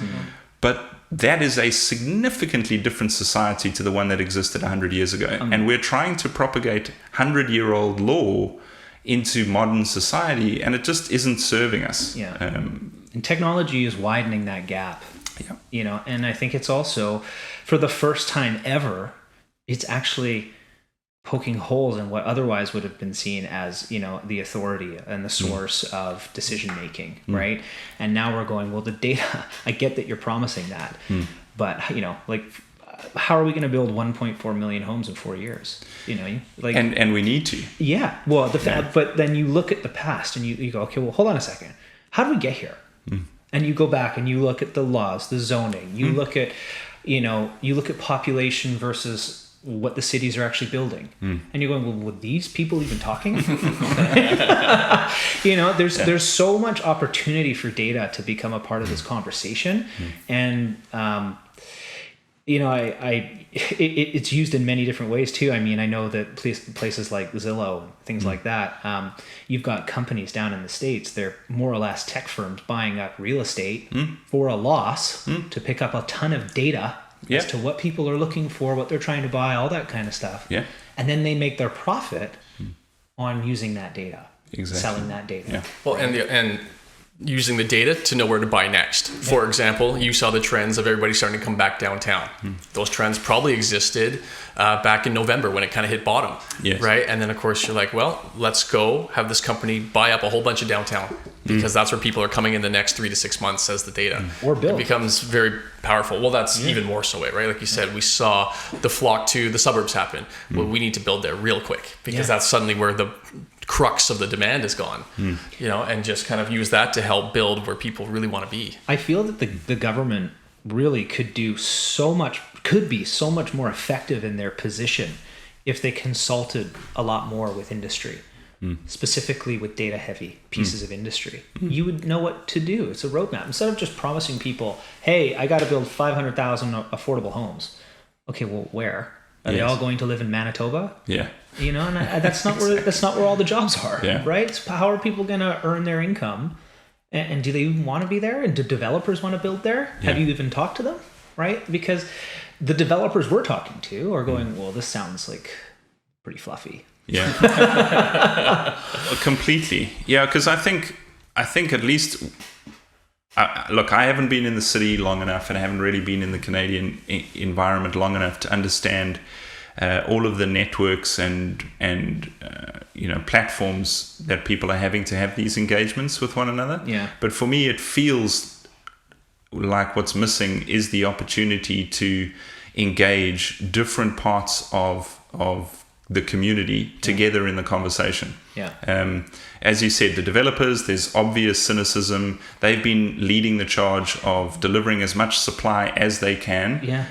but that is a significantly different society to the one that existed 100 years ago. And we're trying to propagate 100-year-old law into modern society, and it just isn't serving us. And technology is widening that gap. And I think it's also, for the first time ever, it's actually poking holes in what otherwise would have been seen as, the authority and the source of decision making, right? And now we're going, well, the data, I get that you're promising that, but how are we going to build 1.4 million homes in 4 years? And we need to. Yeah. Well, but then you look at the past and you go, okay, well, hold on a second. How did we get here? And you go back and you look at the laws, the zoning. You look at, you look at population versus what the cities are actually building. And you're going, well, were these people even talking? There's so much opportunity for data to become a part of this conversation. And, it's used in many different ways too. I mean, I know that places like Zillow, things like that, you've got companies down in the States, they're more or less tech firms buying up real estate for a loss to pick up a ton of data as to what people are looking for, what they're trying to buy, all that kind of stuff. Yeah. And then they make their profit on using that data, selling that data. Yeah. Well, and using the data to know where to buy next. For example, you saw the trends of everybody starting to come back downtown. Those trends probably existed back in November when it kind of hit bottom, right? And then of course you're like, well, let's go have this company buy up a whole bunch of downtown because that's where people are coming in the next 3 to 6 months, says the data. Or build. It becomes very powerful. Well, that's even more so it, right? Like you said, we saw the flock to the suburbs happen. Well, we need to build there real quick because that's suddenly where the crux of the demand is gone, and just kind of use that to help build where people really want to be. I feel that the government really could be so much more effective in their position if they consulted a lot more with industry, specifically with data heavy pieces of industry. You would know what to do. It's a roadmap. Instead of just promising people, hey, I got to build 500,000 affordable homes. Okay, well, where? Are they all going to live in Manitoba? Yeah. And that's not where all the jobs are, right? So how are people going to earn their income? And do they even want to be there? And do developers want to build there? Have you even talked to them, right? Because the developers we're talking to are going, well, this sounds like pretty fluffy. Yeah. Completely. Yeah, because I think at least... look, I haven't been in the city long enough, and I haven't really been in the Canadian environment long enough to understand all of the networks and platforms that people are having to have these engagements with one another. Yeah. But for me, it feels like what's missing is the opportunity to engage different parts of the community together in the conversation. Yeah. As you said, the developers, there's obvious cynicism. They've been leading the charge of delivering as much supply as they can. Yeah.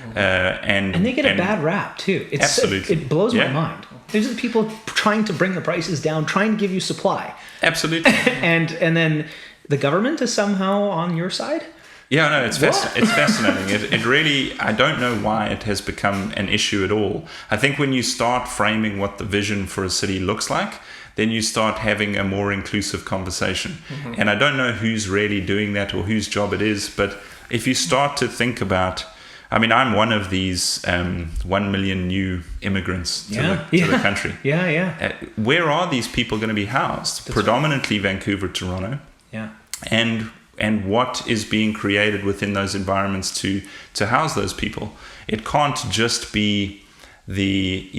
And they get a bad rap too. Absolutely. It blows my mind. There's the people trying to bring the prices down, trying to give you supply. Absolutely. and then the government is somehow on your side. Yeah, no, it's fascinating. It really, I don't know why it has become an issue at all. I think when you start framing what the vision for a city looks like, then you start having a more inclusive conversation. And I don't know who's really doing that or whose job it is, but if you start to think about, I mean, I'm one of these 1 million new immigrants to the country. Where are these people going to be housed? Predominantly Vancouver, Toronto. Yeah. And what is being created within those environments to house those people? It can't just be the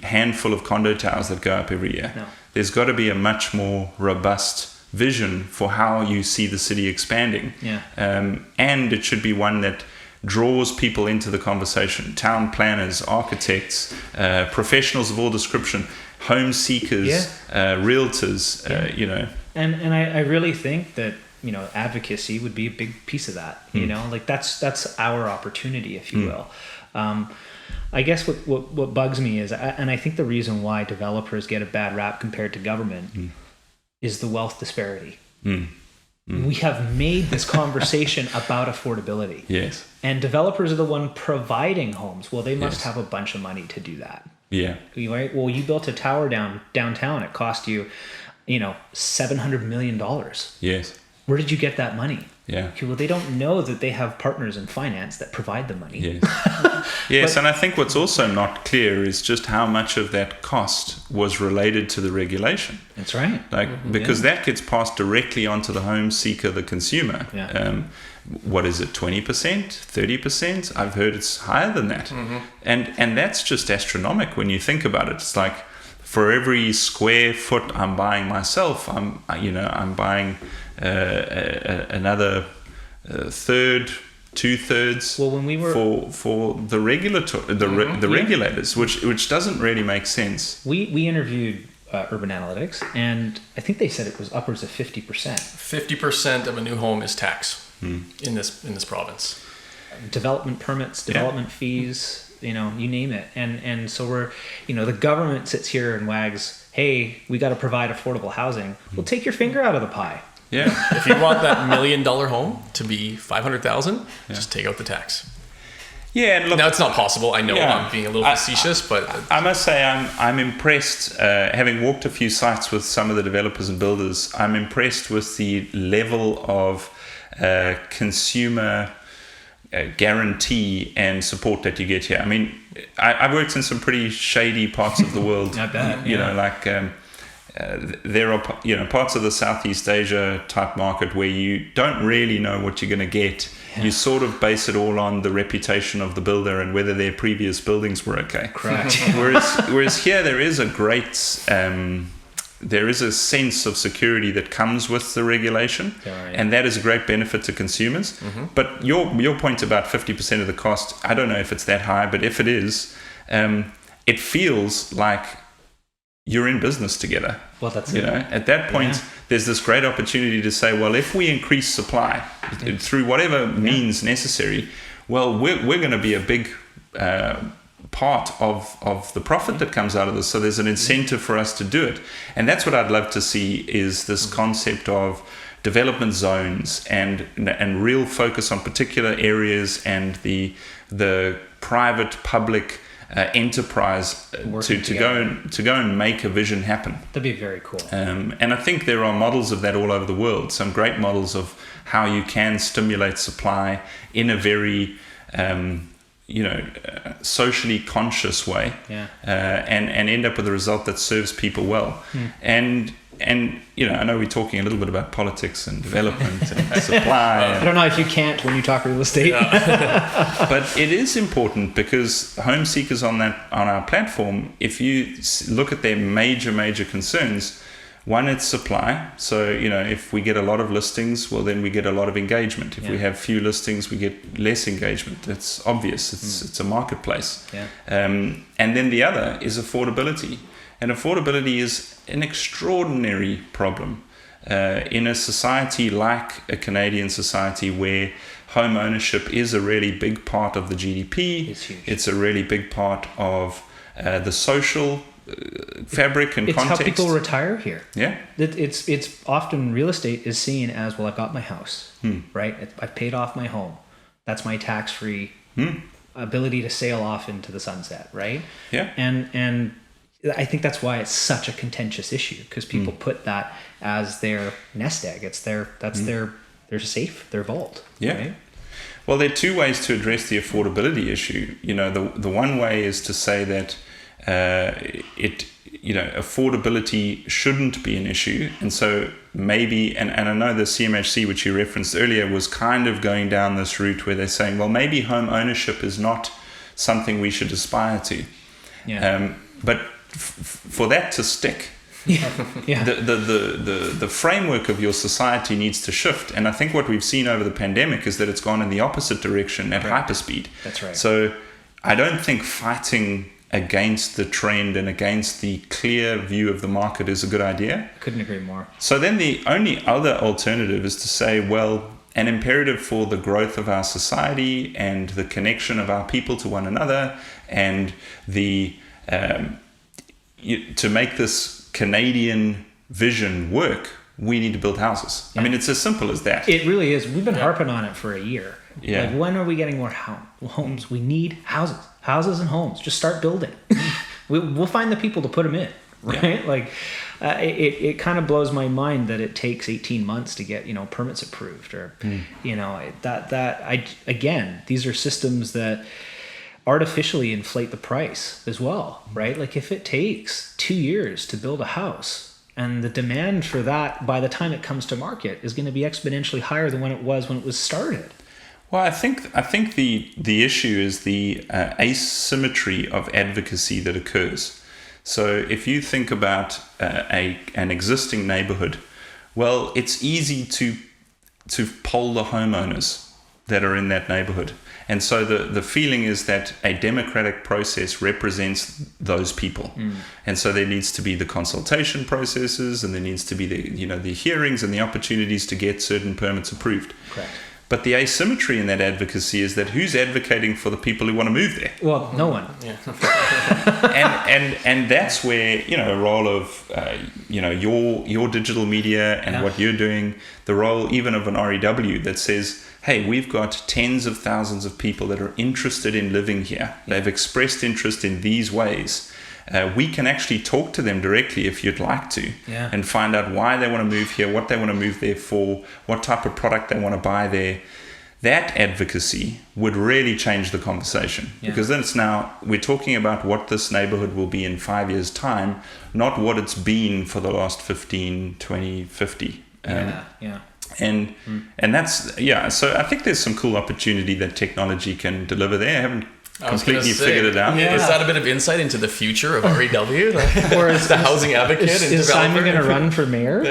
handful of condo towers that go up every year. No. There's got to be a much more robust vision for how you see the city expanding. Yeah. And it should be one that draws people into the conversation. Town planners, architects, professionals of all description, home seekers, realtors, And I really think that advocacy would be a big piece of that. Like that's our opportunity, if you will. I guess what bugs me is, and I think the reason why developers get a bad rap compared to government is the wealth disparity. We have made this conversation about affordability. Yes. And developers are the one providing homes. Well, they must have a bunch of money to do that. Yeah. Right? Well, you built a tower downtown. It cost you, $700 million. Yes. Where did you get that money? Yeah. Okay, well, they don't know that they have partners in finance that provide the money. Yes. And I think what's also not clear is just how much of that cost was related to the regulation. That's right. Because that gets passed directly onto the home seeker, the consumer. Yeah. What is it, 20%, 30%? I've heard it's higher than that. And that's just astronomical when you think about it. It's like for every square foot I'm buying myself, I'm buying another third, 2/3. Well, when we were for the regulators, which doesn't really make sense. We interviewed Urban Analytics, and I think they said it was upwards of 50%. 50% of a new home is tax in this province. Development permits, development fees. you name it. And so we're, the government sits here and wags, hey, we got to provide affordable housing. Well, take your finger out of the pie. Yeah. If you want that $1 million home to be $500,000, just take out the tax. Yeah, and look, now it's not possible. I know I'm being a little facetious, but I must say I'm impressed. Having walked a few sites with some of the developers and builders, I'm impressed with the level of consumer guarantee and support that you get here. I mean, I've worked in some pretty shady parts of the world. I bet. There are parts of the Southeast Asia type market where you don't really know what you're going to get. Yeah. You sort of base it all on the reputation of the builder and whether their previous buildings were okay. Correct. whereas here there is a great there is a sense of security that comes with the regulation, and that is a great benefit to consumers. Mm-hmm. But your point about 50% of the cost, I don't know if it's that high, but if it is, it feels like you're in business together. Well, that's it. At that point, there's this great opportunity to say, well, if we increase supply through whatever means necessary, well, we're going to be a big part of the profit that comes out of this. So there's an incentive for us to do it. And that's what I'd love to see, is this concept of development zones and real focus on particular areas and the private public enterprise to go and make a vision happen. That'd be very cool. And I think there are models of that all over the world. Some great models of how you can stimulate supply in a very socially conscious way, and end up with a result that serves people well. And I know we're talking a little bit about politics and development and supply. I don't know if you can't when you talk real estate. But it is important, because home seekers on our platform, if you look at their major concerns, one, it's supply. So, if we get a lot of listings, well, then we get a lot of engagement. If we have few listings, we get less engagement. It's obvious. It's a marketplace. Yeah. And then the other is affordability. And affordability is an extraordinary problem in a society like a Canadian society, where home ownership is a really big part of the GDP. It's huge. It's a really big part of the social fabric and context. It's how people retire here. Yeah. It's often real estate is seen as, well, I've got my house, right? I've paid off my home. That's my tax-free ability to sail off into the sunset, right? Yeah. And I think that's why it's such a contentious issue, because people put that as their nest egg. It's their safe, their vault. Yeah. Right? Well, there are two ways to address the affordability issue. The one way is to say that affordability shouldn't be an issue, and so maybe, and I know the CMHC, which you referenced earlier, was kind of going down this route where they're saying, well, maybe home ownership is not something we should aspire to. Yeah. But for that to stick, the framework of your society needs to shift. And I think what we've seen over the pandemic is that it's gone in the opposite direction at hyperspeed. That's right. So I don't think fighting against the trend and against the clear view of the market is a good idea. Couldn't agree more. So then the only other alternative is to say, well, an imperative for the growth of our society and the connection of our people to one another, and to make this Canadian vision work, we need to build houses. Yeah. I mean, it's as simple as that. It really is. We've been harping on it for a year. Yeah. Like, when are we getting more homes? We need houses and homes. Just start building. We'll find the people to put them in, right? Yeah. Like, it kind of blows my mind that it takes 18 months to get, permits approved, or, again, these are systems that artificially inflate the price as well, right? Like, if it takes 2 years to build a house, and the demand for that by the time it comes to market is going to be exponentially higher than when it was started. Well, I think the issue is the asymmetry of advocacy that occurs. So if you think about an existing neighborhood, well, it's easy to poll the homeowners that are in that neighborhood. And so the feeling is that a democratic process represents those people. And so there needs to be the consultation processes, and there needs to be the hearings and the opportunities to get certain permits approved. Correct. But the asymmetry in that advocacy is that who's advocating for the people who want to move there? Well, no one. Yeah. and that's where, a role of your digital media and what you're doing, the role even of an REW that says, hey, we've got tens of thousands of people that are interested in living here. They've expressed interest in these ways. We can actually talk to them directly if you'd like to, and find out why they want to move here, what they want to move there for, what type of product they want to buy there. That advocacy would really change the conversation, because then we're talking about what this neighborhood will be in 5 years' time, not what it's been for the last 15, 20, 50. And that's, so I think there's some cool opportunity that technology can deliver there. I haven't completely figured it out. Yeah. Is that a bit of insight into the future of REW? Or is the housing advocate and is developer? Simon going to run for mayor?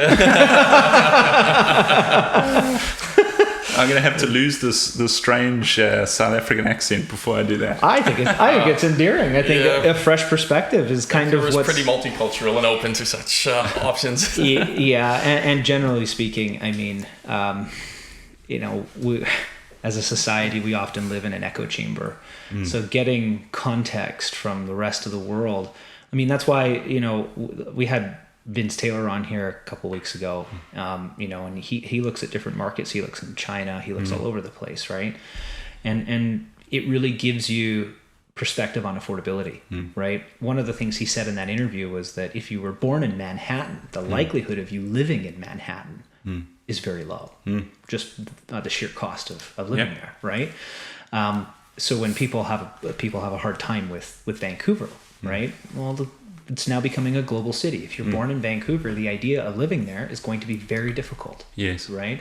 I'm going to have to lose this strange South African accent before I do that. I think it's endearing. I think a fresh perspective is kind of what's pretty multicultural and open to such options. And generally speaking, I mean, we, as a society, we often live in an echo chamber. So getting context from the rest of the world, I mean, that's why, we had Vince Taylor on here a couple of weeks ago, and he looks at different markets. He looks in China, he looks all over the place, right? And it really gives you perspective on affordability, right? One of the things he said in that interview was that if you were born in Manhattan, the likelihood of you living in Manhattan is very low, just the sheer cost of living there, right? So when people have a hard time with Vancouver, right? Well, it's now becoming a global city. If you're born in Vancouver, the idea of living there is going to be very difficult. Yes. Right?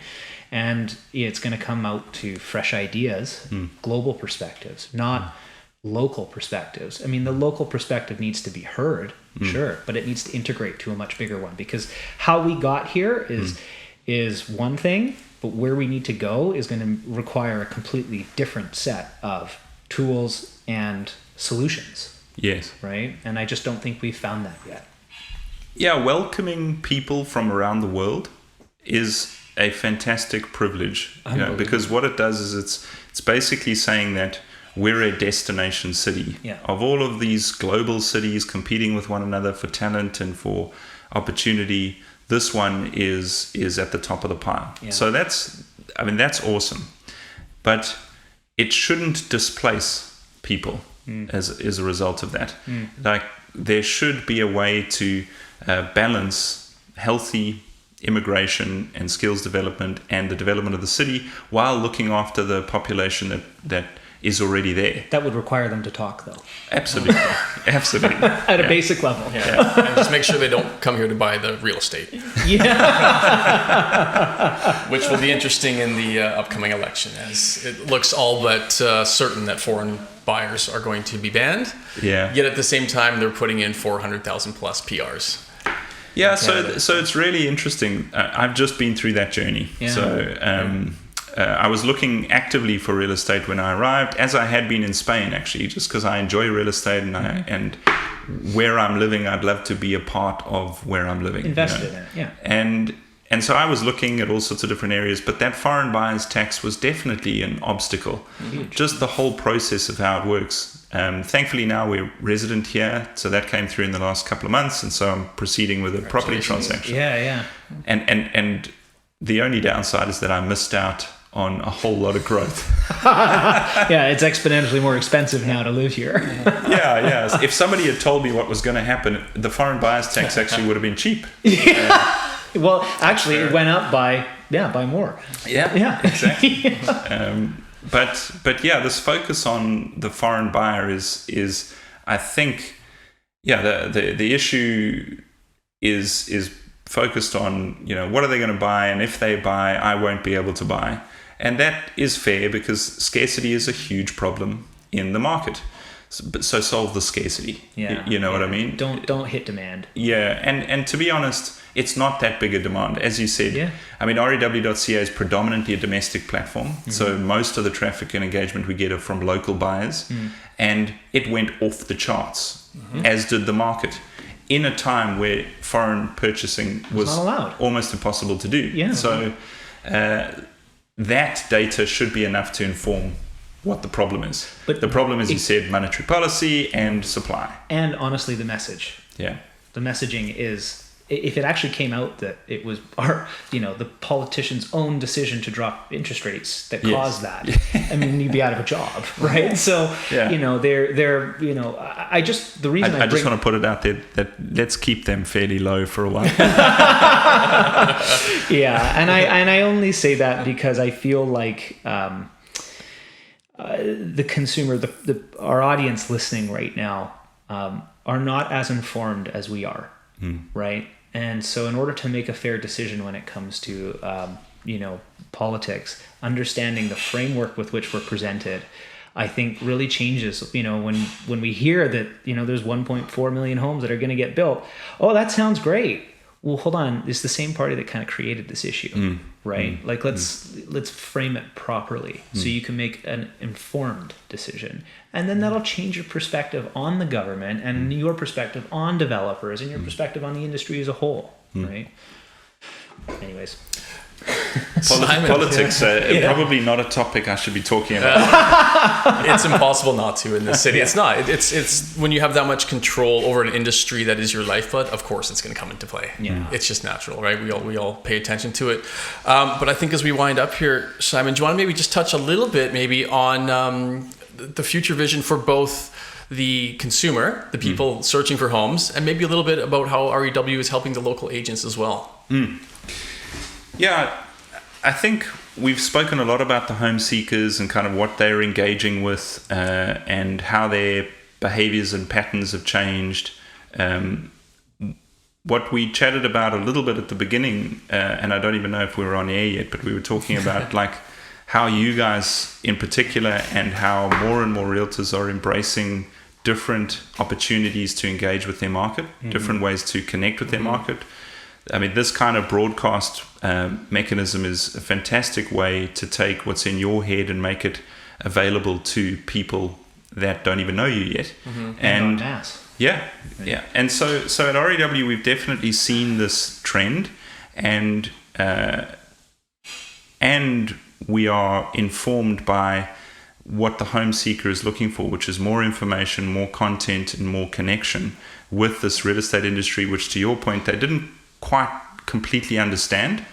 And it's going to come out to fresh ideas, global perspectives, not local perspectives. I mean, the local perspective needs to be heard, sure, but it needs to integrate to a much bigger one, because how we got here is one thing, but where we need to go is going to require a completely different set of tools and solutions. Yes. Right? And I just don't think we've found that yet. Yeah, welcoming people from around the world is a fantastic privilege, because what it does is it's basically saying that we're a destination city of all of these global cities competing with one another for talent and for opportunity. This one is at the top of the pile. Yeah. So that's awesome, but it shouldn't displace people as a result of that. Like, there should be a way to balance healthy immigration and skills development and the development of the city while looking after the population that is already there. That would require them to talk, though. Absolutely. Absolutely. At a basic level. Yeah. And just make sure they don't come here to buy the real estate. Which will be interesting in the upcoming election, as it looks all but certain that foreign buyers are going to be banned. Yeah. Yet at the same time, they're putting in 400,000 plus PRs. Yeah, so it's really interesting. I've just been through that journey. Yeah. So I was looking actively for real estate when I arrived, as I had been in Spain, actually, just because I enjoy real estate and where I'm living, I'd love to be a part of where I'm living. Invested in it, yeah. And so I was looking at all sorts of different areas, but that foreign buyers tax was definitely an obstacle. Huge. Just the whole process of how it works. Thankfully now we're resident here, so that came through in the last couple of months, and so I'm proceeding with a property transaction. Yeah. And the only downside is that I missed out on a whole lot of growth. Yeah, it's exponentially more expensive now to live here. Yeah. If somebody had told me what was going to happen, the foreign buyers tax actually would have been cheap. Well, actually, it went up by more. Yeah, exactly. But yeah, this focus on the foreign buyer is I think, the issue is focused on, what are they going to buy, and if they buy, I won't be able to buy. And that is fair, because scarcity is a huge problem in the market. So solve the scarcity. Yeah. You know what I mean? Don't hit demand. Yeah, and to be honest, it's not that big a demand. As you said, I mean, REW.ca is predominantly a domestic platform. So most of the traffic and engagement we get are from local buyers. And it went off the charts, as did the market, in a time where foreign purchasing was not allowed. Almost impossible to do. Yeah. So that data should be enough to inform what the problem is. But the problem is, you said, monetary policy and supply. And honestly, the message. Yeah. The messaging is, if it actually came out that it was the politicians' own decision to drop interest rates that caused that, I mean, you'd be out of a job, right? So, they're I just want to put it out there that let's keep them fairly low for a while. Yeah, and I only say that because I feel like the consumer, our audience listening right now, are not as informed as we are, right? And so in order to make a fair decision when it comes to, politics, understanding the framework with which we're presented, I think really changes, when we hear that, there's 1.4 million homes that are going to get built. Oh, that sounds great. Well, hold on. It's the same party that kind of created this issue, right? Like let's frame it properly so you can make an informed decision, and then that'll change your perspective on the government and your perspective on developers and your perspective on the industry as a whole, right? Anyways. Politics, probably not a topic I should be talking about. It's impossible not to in this city. It's not. It's when you have that much control over an industry that is your lifeblood, of course it's going to come into play. Yeah. It's just natural, right? We all pay attention to it. But I think as we wind up here, Simon, do you want to maybe just touch a little bit maybe on the future vision for both the consumer, the people searching for homes, and maybe a little bit about how REW is helping the local agents as well? Yeah, I think we've spoken a lot about the home seekers and kind of what they're engaging with and how their behaviors and patterns have changed. What we chatted about a little bit at the beginning, and I don't even know if we were on air yet, but we were talking about like how you guys in particular and how more and more realtors are embracing different opportunities to engage with their market, different ways to connect with their market. I mean, this kind of broadcast mechanism is a fantastic way to take what's in your head and make it available to people that don't even know you yet. And mass. Yeah. And so at REW, we've definitely seen this trend, and we are informed by what the home seeker is looking for, which is more information, more content, and more connection with this real estate industry, which, to your point, they didn't quite completely understand.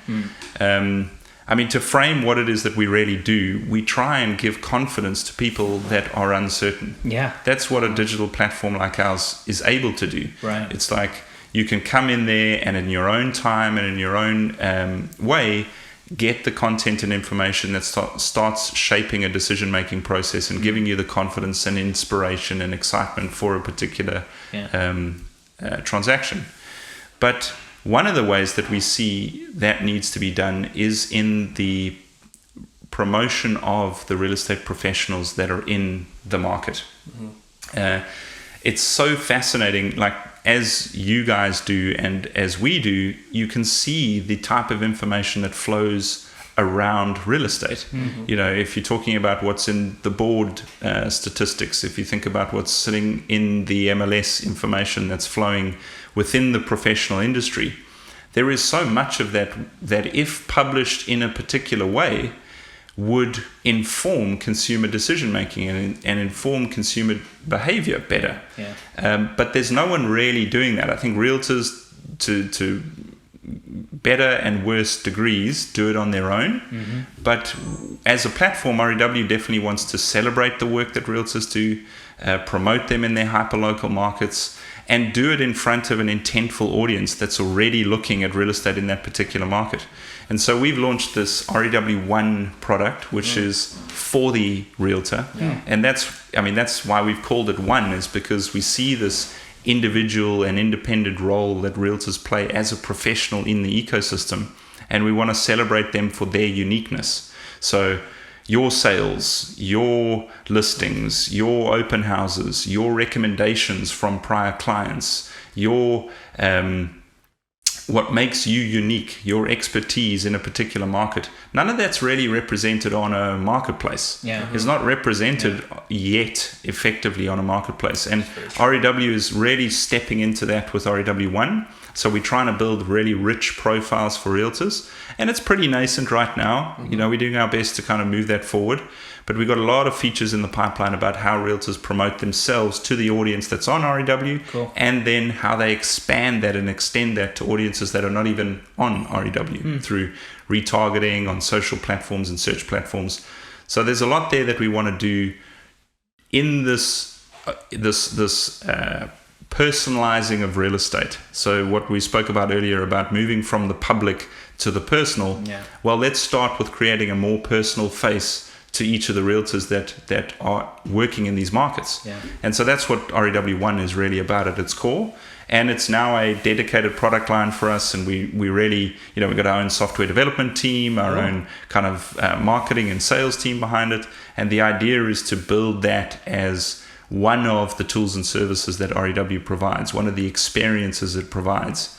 I mean, to frame what it is that we really do, we try and give confidence to people that are uncertain. Yeah. That's what a digital platform like ours is able to do. Right. It's like you can come in there and in your own time and in your own way, get the content and information that starts shaping a decision-making process and giving you the confidence and inspiration and excitement for a particular transaction. But one of the ways that we see that needs to be done is in the promotion of the real estate professionals that are in the market. It's so fascinating, like as you guys do and as we do, you can see the type of information that flows around real estate. If you're talking about what's in the board statistics, if you think about what's sitting in the MLS information that's flowing within the professional industry, there is so much of that if published in a particular way would inform consumer decision making and inform consumer behavior better. But there's no one really doing that. I think realtors to better and worse degrees do it on their own. But as a platform, REW definitely wants to celebrate the work that realtors do, promote them in their hyperlocal markets, and do it in front of an intentful audience that's already looking at real estate in that particular market. And so we've launched this REW One product, which is for the realtor. And that's why we've called it One, is because we see this individual and independent role that realtors play as a professional in the ecosystem, and we want to celebrate them for their uniqueness. So your sales, your listings, your open houses, your recommendations from prior clients, your what makes you unique, your expertise in a particular market. None of that's really represented on a marketplace. Yeah. It's not represented yet effectively on a marketplace. And REW is really stepping into that with REW1. So we're trying to build really rich profiles for realtors. And it's pretty nascent right now. You know, we're doing our best to kind of move that forward. But we've got a lot of features in the pipeline about how realtors promote themselves to the audience that's on REW, and then how they expand that and extend that to audiences that are not even on REW through retargeting on social platforms and search platforms. So there's a lot there that we want to do in this personalizing of real estate. So what we spoke about earlier about moving from the public to the personal, well, let's start with creating a more personal face to each of the realtors that are working in these markets. And so that's what REW1 is really about at its core. And it's now a dedicated product line for us. And we really, you know, we've got our own software development team, our own kind of marketing and sales team behind it. And the idea is to build that as one of the tools and services that REW provides, one of the experiences it provides.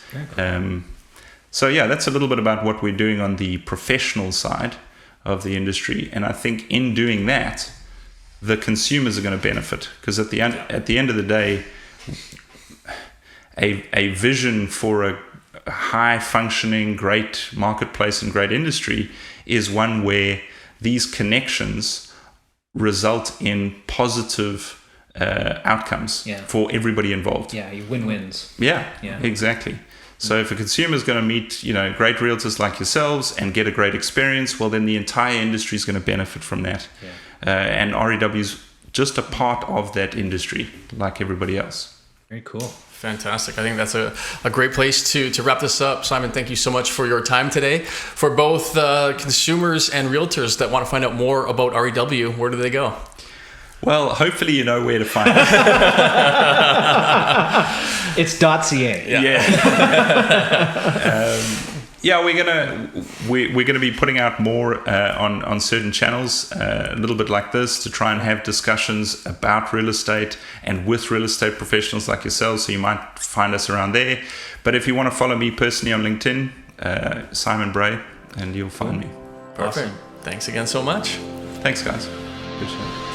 So yeah, that's a little bit about what we're doing on the professional side of the industry. And I think in doing that, the consumers are going to benefit, because at the end of the day, a vision for a high functioning, great marketplace and great industry is one where these connections result in positive outcomes for everybody involved. You win-wins. Yeah, exactly. So if a consumer is going to meet, you know, great realtors like yourselves and get a great experience, well, then the entire industry is going to benefit from that. And REW is just a part of that industry, like everybody else. Very cool. Fantastic. I think that's a great place to wrap this up. Simon, thank you so much for your time today. For both consumers and realtors that want to find out more about REW, where do they go? Well, hopefully you know where to find it. It's .ca. We're gonna be putting out more on certain channels, a little bit like this, to try and have discussions about real estate and with real estate professionals like yourselves. So you might find us around there. But if you want to follow me personally on LinkedIn, Simon Bray, and you'll find me. Perfect. Awesome. Thanks again so much. Thanks, guys. Good show.